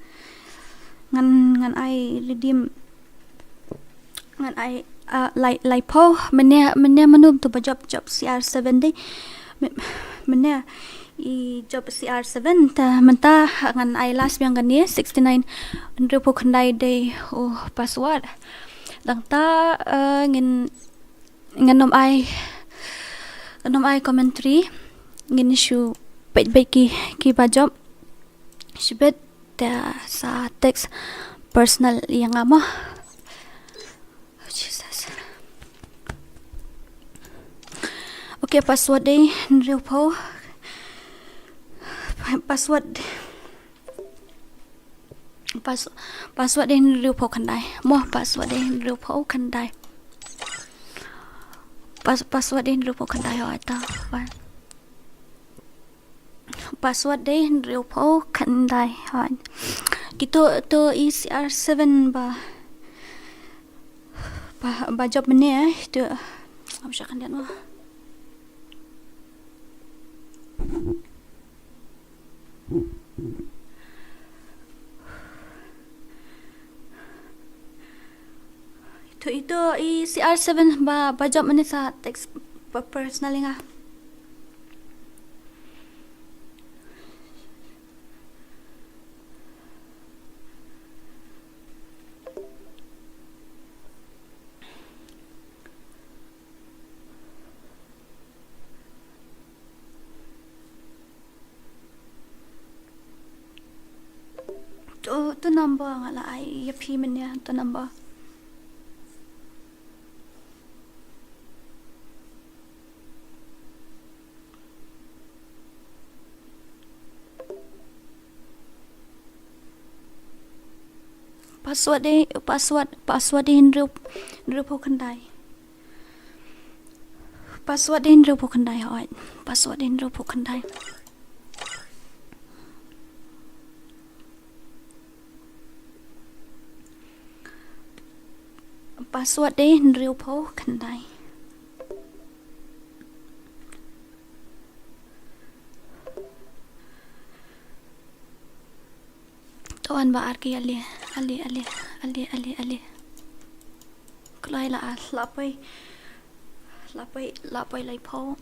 ngan I redeem ngan I like po mene manum tu job CR7 deh mene I job CR7 ta menta ngan I last yang gani 69 rupo khandai day password dang ta ngin nom I commentary ngin issue page ki ba job shibet ta sa text personal yang amo Jesus okay password day rupo password din rupo khandai mo password din rupo khandai password din rupo khandai ho ta password din rupo khandai ho gitu to ECR7 ba job mene tu apa syak kan dia no itu CR7 ba job mana sa text personal nga to number ngala ai yapi menya to number password din rupo khandai password din rupo khandai ho password din rupo khandai password din rupo khandai to an ba ar ki ali Ali. Klai la lapai lai phau.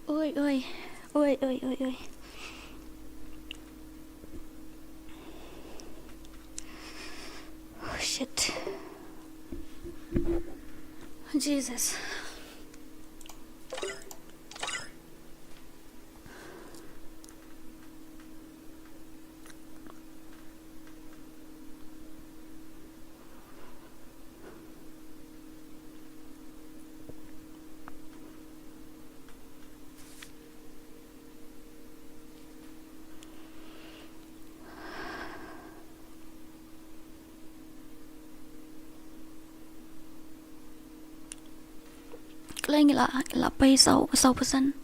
Oi. Oh, shit. Jesus. Klai la pai sau pesan.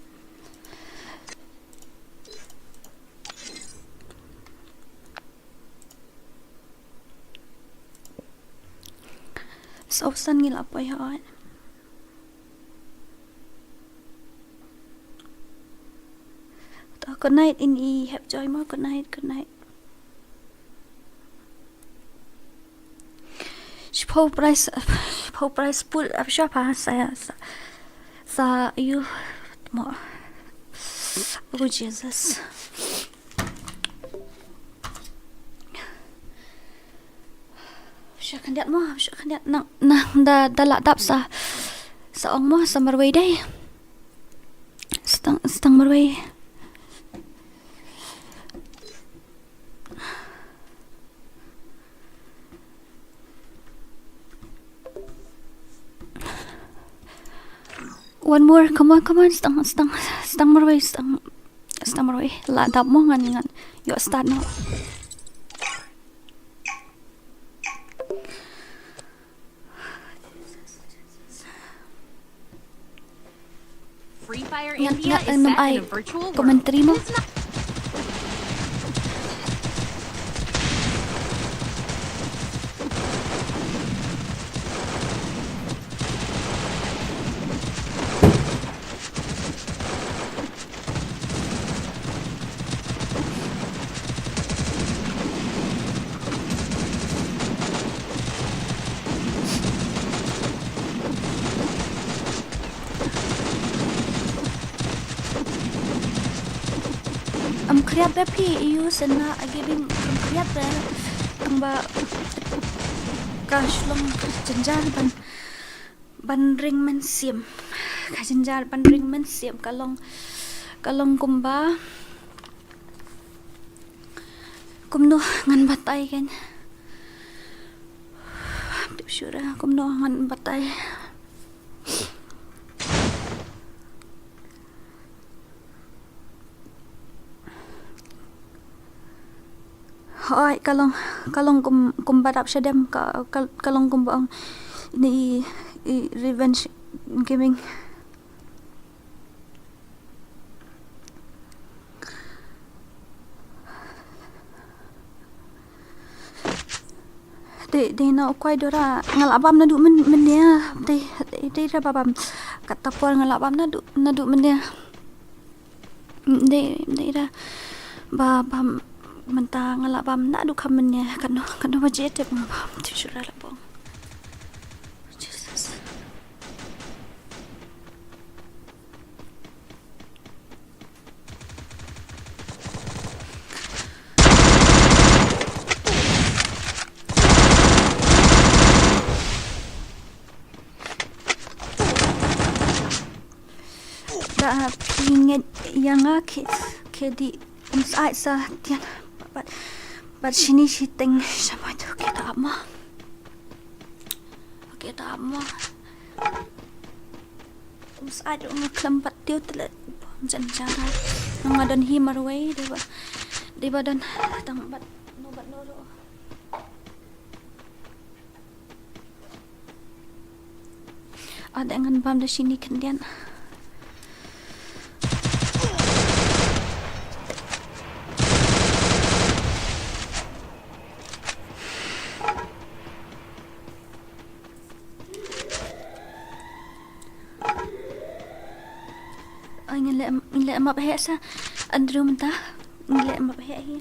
Sau pesan la pai hai. Good night in E. Have joy more. Good night. Pau price pul up shop sa you more. Oh Jesus. Syuk kandiat nang da dap sa ong mo sa marway day. Stang marway. One more, come on, stang marway, stang marway. La dap mo ngan. Yo start now. FreeFire India is set in a virtual world. Commentary mo. Kriat pi iu sena agibing kriat tamba kash long jenjar ban ring men siam ka jenjar ban ring men siam kalong kumba kumno ngan batai kan tip syura kumno ngan batai. Oi kalong kumbarap siya dem kalong kumbaang ni revenge gaming. De na kwai DORA ngalabam na du men dia de ra babam katapor ngalabam na du men dia de ra babam menta ngalabam na du kamennya kanu budget ngabam tishura labong. Jesus. Da pinget yang ke di inside sa tian but sini sitting sama tu kita ama inside orang kelempat dia telah janjara ngadan hi marway deba dan tambat nobat noro ada ngan bam da sini kendian ngile map he sa andru menta ngile map he hi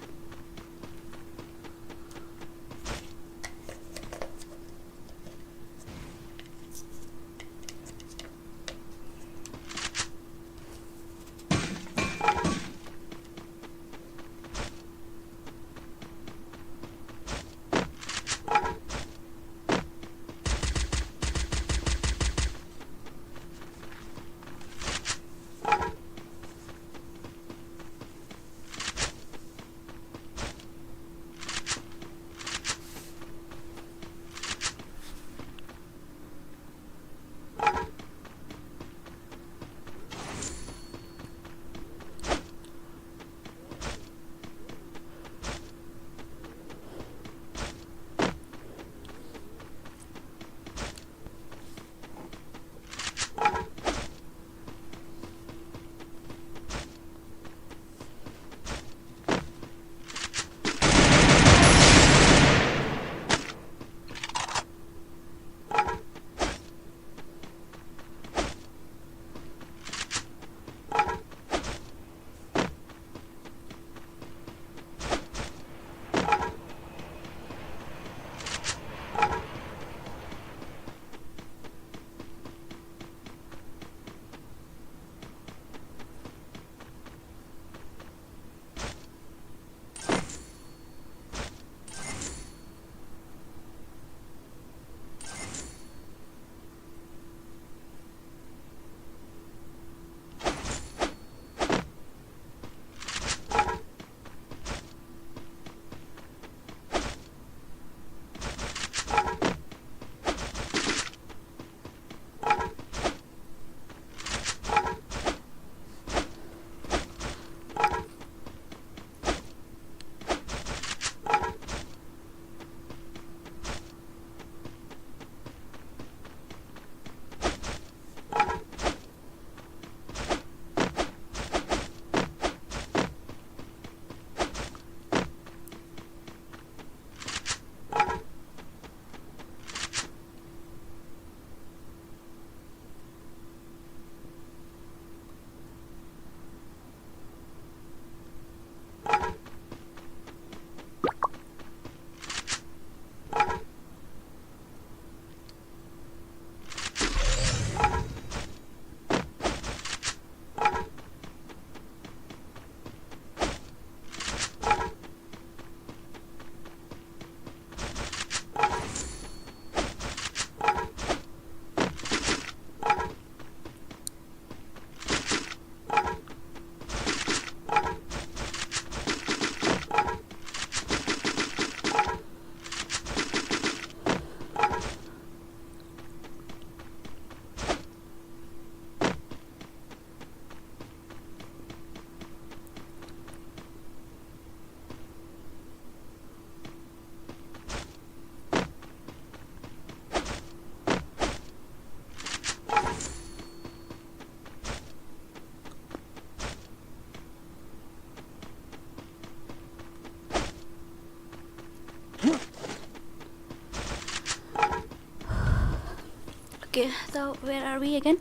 Okay, so where are we again?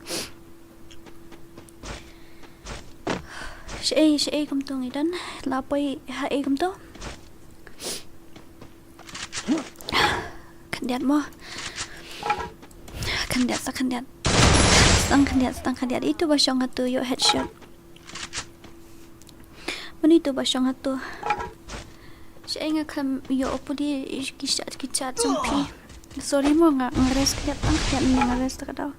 Siya kum to ngidan lapoy ha kum to kandiat mo kandiat stang kandiat itu ba siyang hatu yo headshot mani to ba siyang hatu siya nga kam yo opudi kisat sumpi sorry mo nga ngares kandiat ngares ta daw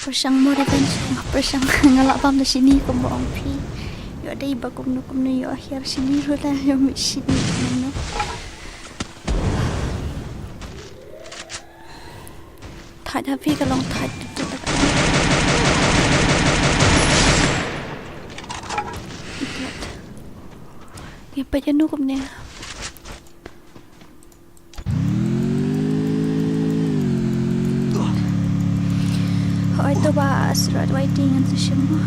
Persang mo revenge persang ngalapam na sini ko mo ang pi yo ada iba kum no yo akhir sini rula yo mi sini no thad ha pi ka long thad tu ta ye pa janu kum ne Ito ba asrat waiting ang session mo?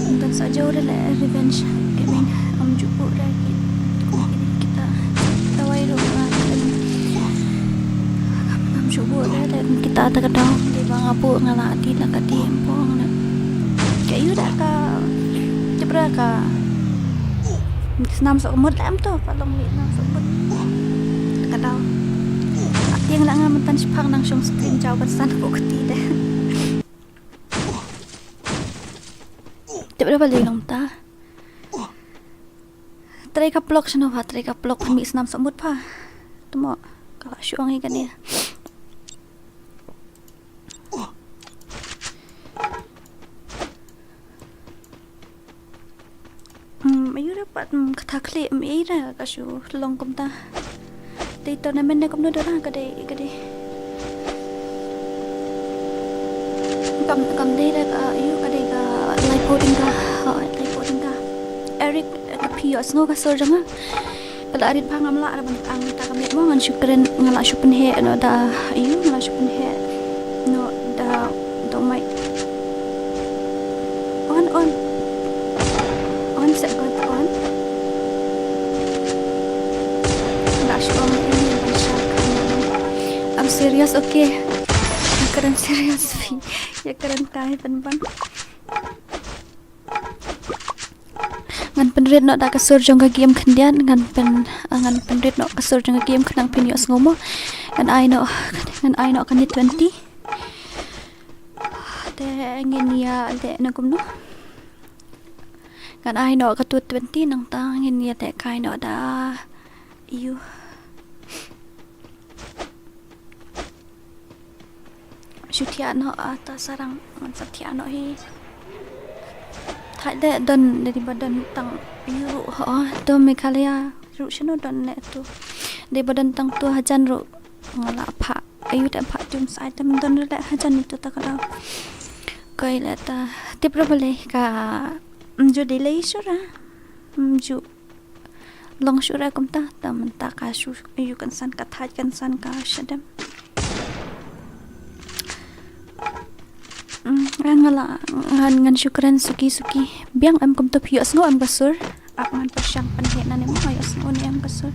Hanggang sa jauh dah revenge gaming am jupo lagi kita tawai rumah dan kita tak tahu di bang abu ngalati nak katimpong nak kayu dah ka jebra ka senam sok mut lam tu palong ni nam sok mut tak tahu yang nak ngamantan sepang nang shong screen jauh pesan ko keti dah jebra balik long ta try ka blok sino ha try ka blok mi senam sok mut pa temo kalau syuang ikan dia ayu dapat kata klik mi ira kasu long kom ta ti tournament ne kom no dora kade kam dei da ka ayu kade ka live voting ka Eric pios no ka so janga kada arit phangam la ban ang ta kam net mo ngan syukren ngala syupen he no da ayu ngala syupen he no da do mai on set got on dash on ini I'm serious okay keren serious ya keren kai ban ngan penrit no da kasur jong ka game khandian ngan penrit no kasur jong ka game khanang pinios ngomo and I know kan 20 te ngin ya de no kumno kan I know ka 20 nang ta ngin ya te kai no da you Syutia no ata sarang ngan satya no hi thai de don dari badan tang ru ha to Meghalaya ru shino don ne tu de badan tang tu hajan ru ngala pha ayu ta pha tum sai tam don le hajan tu ta kada kai la ta te probale ka jo delay sura jo long sura kom ta tam ta ka shu ayu kan san ka thai kan san ka shadam ngala ngan syukran suki biang am kom to pios no am kasur ak man pasyang panhe na ne mo ayos no ni am kasur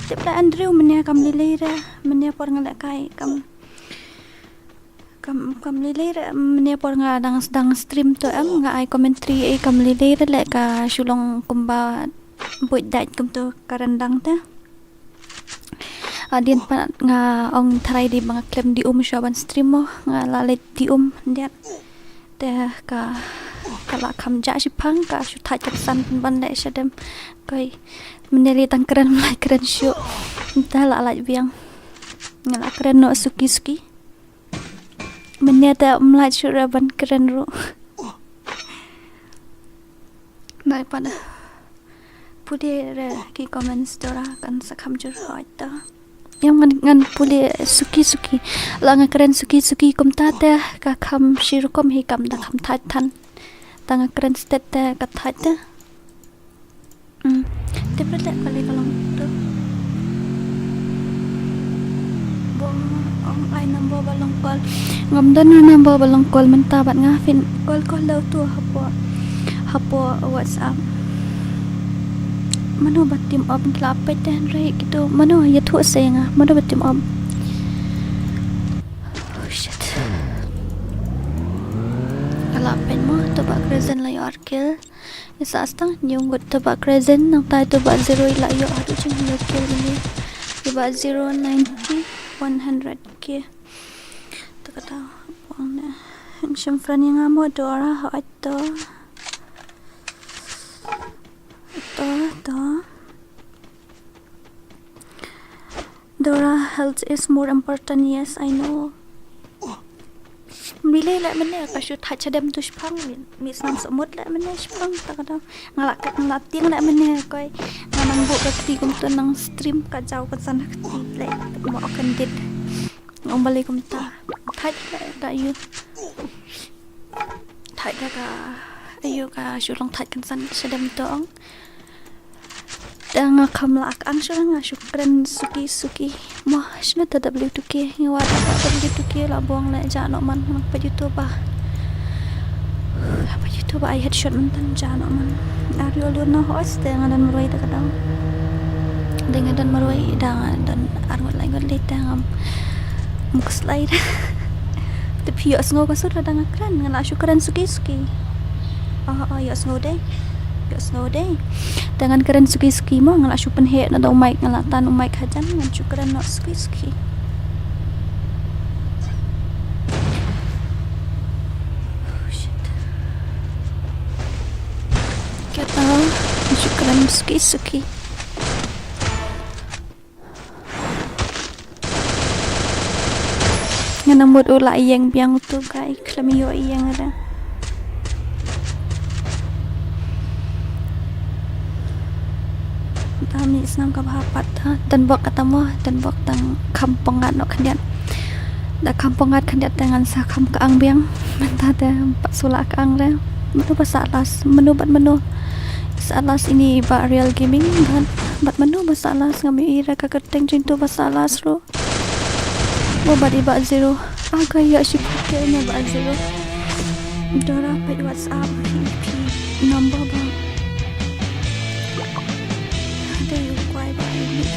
tepla Andrew menya kam lilera menya por ngala kai kam lilera menya por nga dang stream to am nga ai commentary ai kam lilera le ka sulong kumba buit dait kom to karandang ta adin pa nga ong try di mga claim di shaban stream mo nga lalit di ndiat te ka kala kam ja si phang ka shu thai kat san ban le shadem kai meneli tang keren lai keren shu ta la lai biang ngala keren no suki meneta mlai shu ra ban keren ru nai pada pudere ki comments dora kan sakam jur hoita yang ngan puli suki la nga keren suki kom ta te ka kham shiru kom hi kam da kham thai than tang keren stet te ka thai te te prele kali kalong tu bong ong ai number balong call ngam dan number balong call menta bat nga fin call law tu hapo WhatsApp mano batim om klapet dan rei gitu mano ya thu senga mano batim om oh shit klapet mo to ba present la yor kill isa astang nyung gut to ba present nang tai to ba 0 la yo adu chung yo kill ni to ba 090 100 k to kata wang na shim fran yang amo dora ha to Dora, health is more important. Yes, I know. Mile la mene ka shoot hachadem tu spang mi sam samut la mene spang ta kada ngala ting la mene koi nang bu ka ti kum tu nang stream ka jaw ka san ti le mo kan dit ngom balik kum ta thai da you thai da ka ayu ka shulong thai kan san sadem tong dang kamlak ang syurang syukran suki mo shna ta w2k nyawa ta w2k la bong le jano man pa youtube I headshot man jano man ario lu no host dengan dan maroi ta kadang dengan dan maroi dan argot lai got le tang Muka slide. Tapi yuk sengaw kasut radang akran. Ngala syukuran suki-suki. Yuk sengaw deh. Yuk sengaw deh. Dengan keren suki-suki mo. Ngala syupen hek na daw mic. Ngala tan mic hajan. Ngan syukuran nak suki-suki. Kita syukuran suki-suki. Nga namud ula iyang biang tu kai klamiyo iyang ada. Dami isnam ka bahapat dan bok katamu dan bok tang kampongat no kandiat. Da kampongat kandiat dengan sa kam kaang biang menta da pat sula kaang da. Menu bahasa alas menu bat menu. Bahasa alas ini ba real gaming bat menu bahasa alas ngami ira ka kerteng cintu bahasa alas ro. Badi ba zero. Gaya si putihnya ba zero. Dora pay WhatsApp PP number ba. Ada yung kuai ba.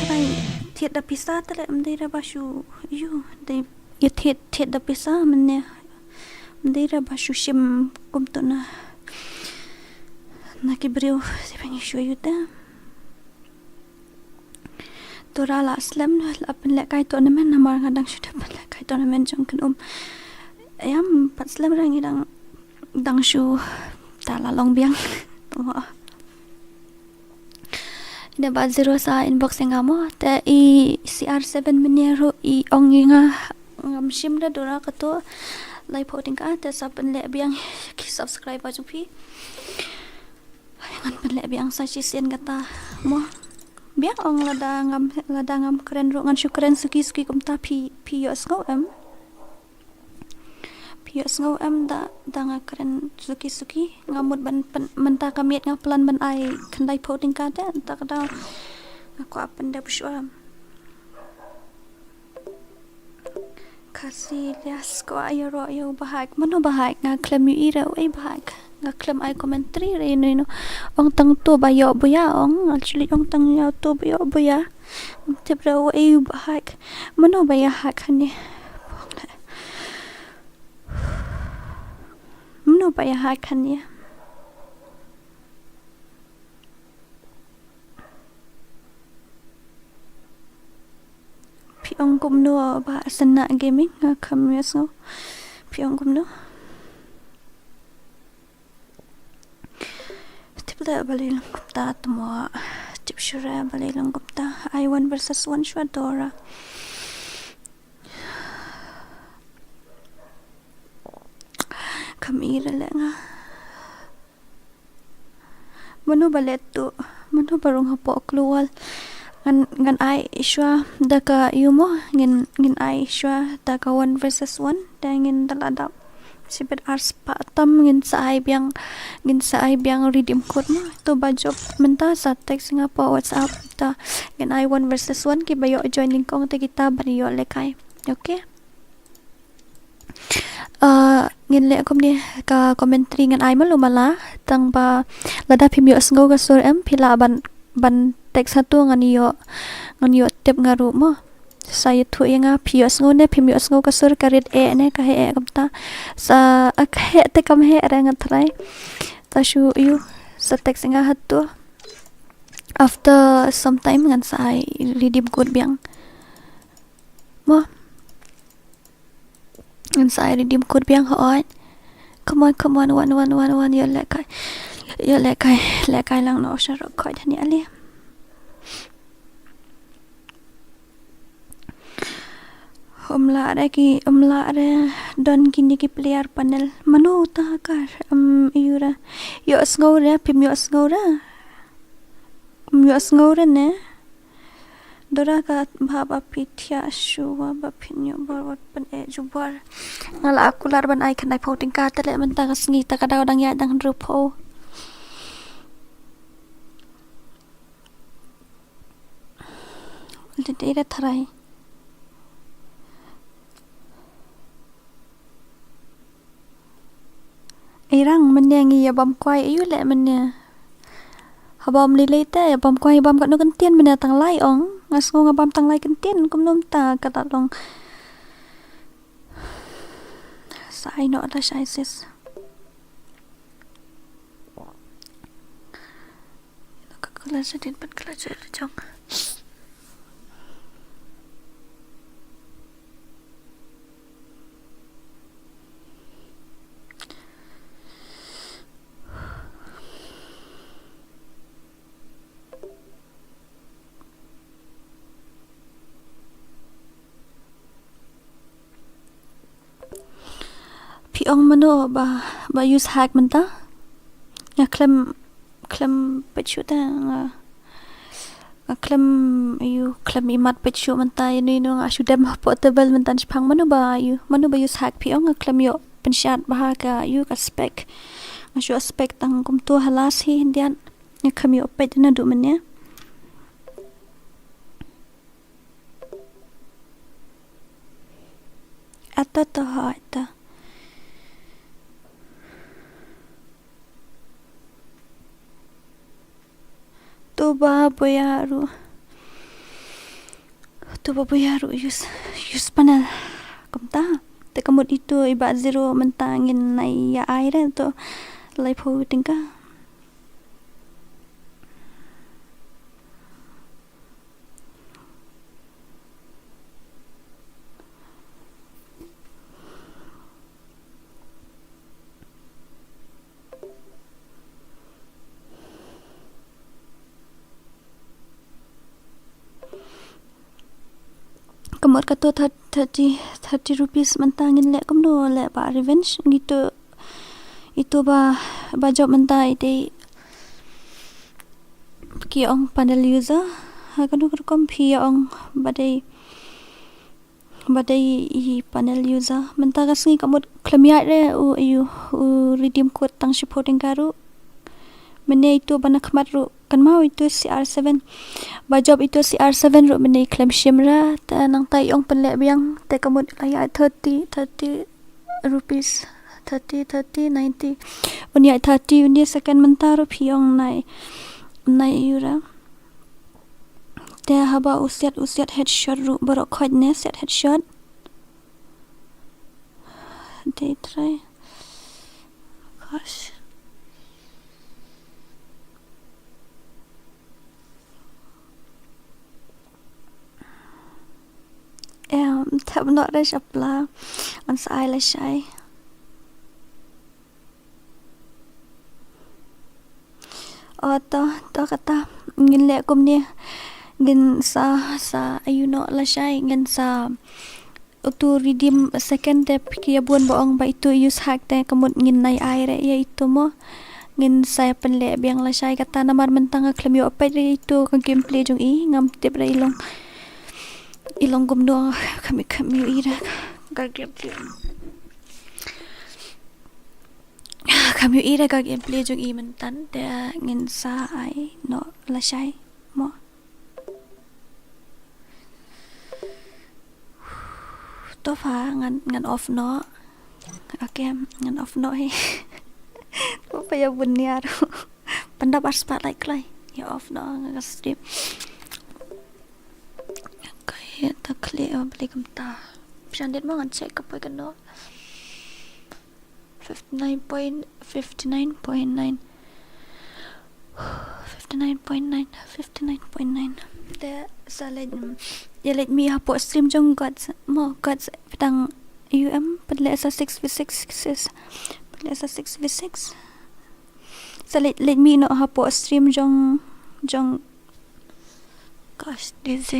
Taray tiat da pisa tala mdira ba shu. Yo de ya tiat da pisa mne. Mdira ba shu shim kumto na. Nakibriw si pengi shu yuta. Dora la slam la pen le kai tournament namar ngadang sudah pen le kai tournament jong kan ayam pat slam rang dang shu ta la long biang ida ba zero sa inbox yang amo ta I CR7 menero I ong nga ngam shim da Dora kato like posting ka ta sa pen le biang ki subscribe ba jupi ngan pen le biang sa chi sien kata mo biang ong lada ngam keren ro ngan syukran suki kumta pi yos ngau da nga keren suki ngamut ban menta kamiet nga plan ban ai kandai posting ka da ta kada aku apen da buswa KHASI lias ko ayo bahag mano bahag nga klem yu ira ai bahag nga klem ai commentary re no ong tang to bayo buya ong actually ong tang ya to bayo buya tibra wa ai bahag mano baya hak hani mano baya hak hani piong kumno ba sana gaming nga kamyas no piong kumno tipla balilang kupta tamo tipshura balilang kupta I1 versus 1 shwa Dora kamira le nga mano balet tu mano barong hapo kluwal ngan ai shwa daka yumo ngin ai shwa daka 1 versus 1 dangin daladap sibet ars pa tam ngin sa ai biang redeem code mo to ba job menta sa text nga po WhatsApp ta ngin ai 1 versus 1 ki bayo joining kong te kita bariyo lekay okay ngin le akom ni ka commentary ngan ai malumala tang ba lada phimyo sngo ga sur em phila ban text satu ngan yo tip ngaru mo saya tu nga pios ngone phimyo sngo ka sur karit e ne ka he kamta sa he te kam he rang trai ta shu yu sa text nga hatu after some time ngan sai redeem code biang mo ngan sai redeem code biang hoy come on one yo lekai lang no sha ro khoi thani ali umla re don kini ki player panel manu ta kar yura yo sngore pimyo sngore ne Dora ka bhaba pithya shuwa ba phinyo borwat pan e jubar ngala akular ban ai khanai voting ka tele man ta sngi ta ka daw dang ya dang rupo Dede tharai irang menyangi ya bam kwai ayu le menya habam lile te bam kwai bam kat no kentien menya tang lai ong ngas ngo ngabam tang lai kentien kum nom ta kata long Sai no la shai sis. Kakala sedin pat kala jong. Piong mano ba use hack menta nga klem pechuta nga klem imat pechu menta ini no nga sudam portable menta pang mano ba use hack piong nga klem yo penshat bah ka you ka spec nga shu spec tang kum tu halas hi hindian nga klem yo pet na du menya ata to ha ata Tuba boyaru use panel kumta te kamut itu iba zero mentangin nai ya air to lai pho tingka kamot ka to 30 rupees mentangin le kumno le ba revenge gitu itu ba job menta ide ki ong panel user ha kanu kom phi ong badai I panel user menta ka singi kamot klemia re u redeem code tang supporting karu mene itu bana khmat ru kan mau itu CR7 ba job itu CR7 ru mene claim shimra ta nang tai ong penle biang te kamut laya 30 rupees 30 90 unia 30 unia second mentaro piong nai yura te haba usiat headshot ru baro khod ne set headshot they try gosh tab not ra shapla on sai la shai to kata ngin le kum ni ngin sa ayuno la shai ngin sa to redeem second step kia buon boong ba itu use hack te kamut ngin nai aire ya itu mo ngin saya penle biang la shai kata namar mentang klem yo apa itu ka gameplay jong I ngam tip ra ilong gumno kami ira ka gameplay jong I mentan te ngin sa ai no la shai mo to fa ngan off no okay ngan off no he to pa ya bunyar pandap ar spotlight klai ya off no nga stream kaya ta clear beli kamta pisandet mo ngan check apa kan no 59.9 the salad ya let me hapo stream jong gods petang padle sa 6v6 padle sa 6v6 so let me no hapo stream jong gosh this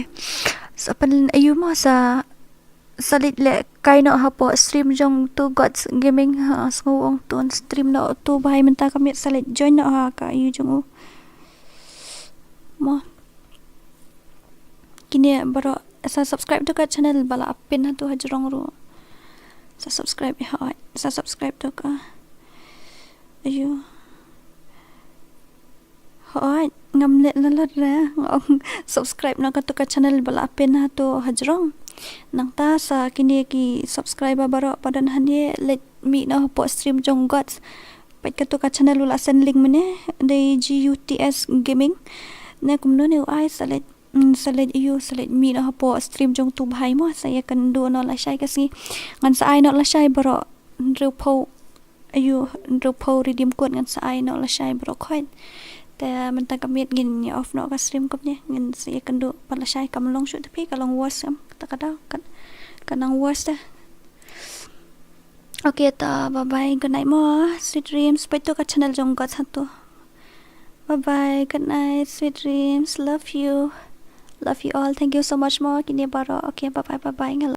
so pan mo sa salit le kay no hapo stream jong two gods gaming ha ngong ton stream no to bahay menta kami salit join no ha ka jong mo kini baro sa subscribe to ka channel bala apin ha to hajrong ro sa subscribe to ka ayu Hoy, ngamlet lalat ra ngong subscribe na ka to ka channel bala apin ha to hajrong nang ta sa kini ki subscriber baro padan hanie let me na po stream jong gods pait ka to ka channel ula send link mene de GUTS gaming na kumno ne ai salet mi na po stream jong tu bhai mo saya kan do no la shai kasi ngan sa ai no la shai baro rupo ayu rupo redeem code ngan sai no la shai bro coinแต่มันตะกะเม็ดงินอย่า off เนาะก็สตรีมกับเนี่ยเงินเสียกันดูปัดละใช้กำลงชุดพี่ก็ลอง watch ตะกะดาวกันนัง watch ตะโอเคต่อ bye bye good night more sweet dreams ไปตัวกับ channel จงก็ทันตัว bye bye good night sweet dreams love you all thank you so much more กินเนี่ยบารอโอเค bye bye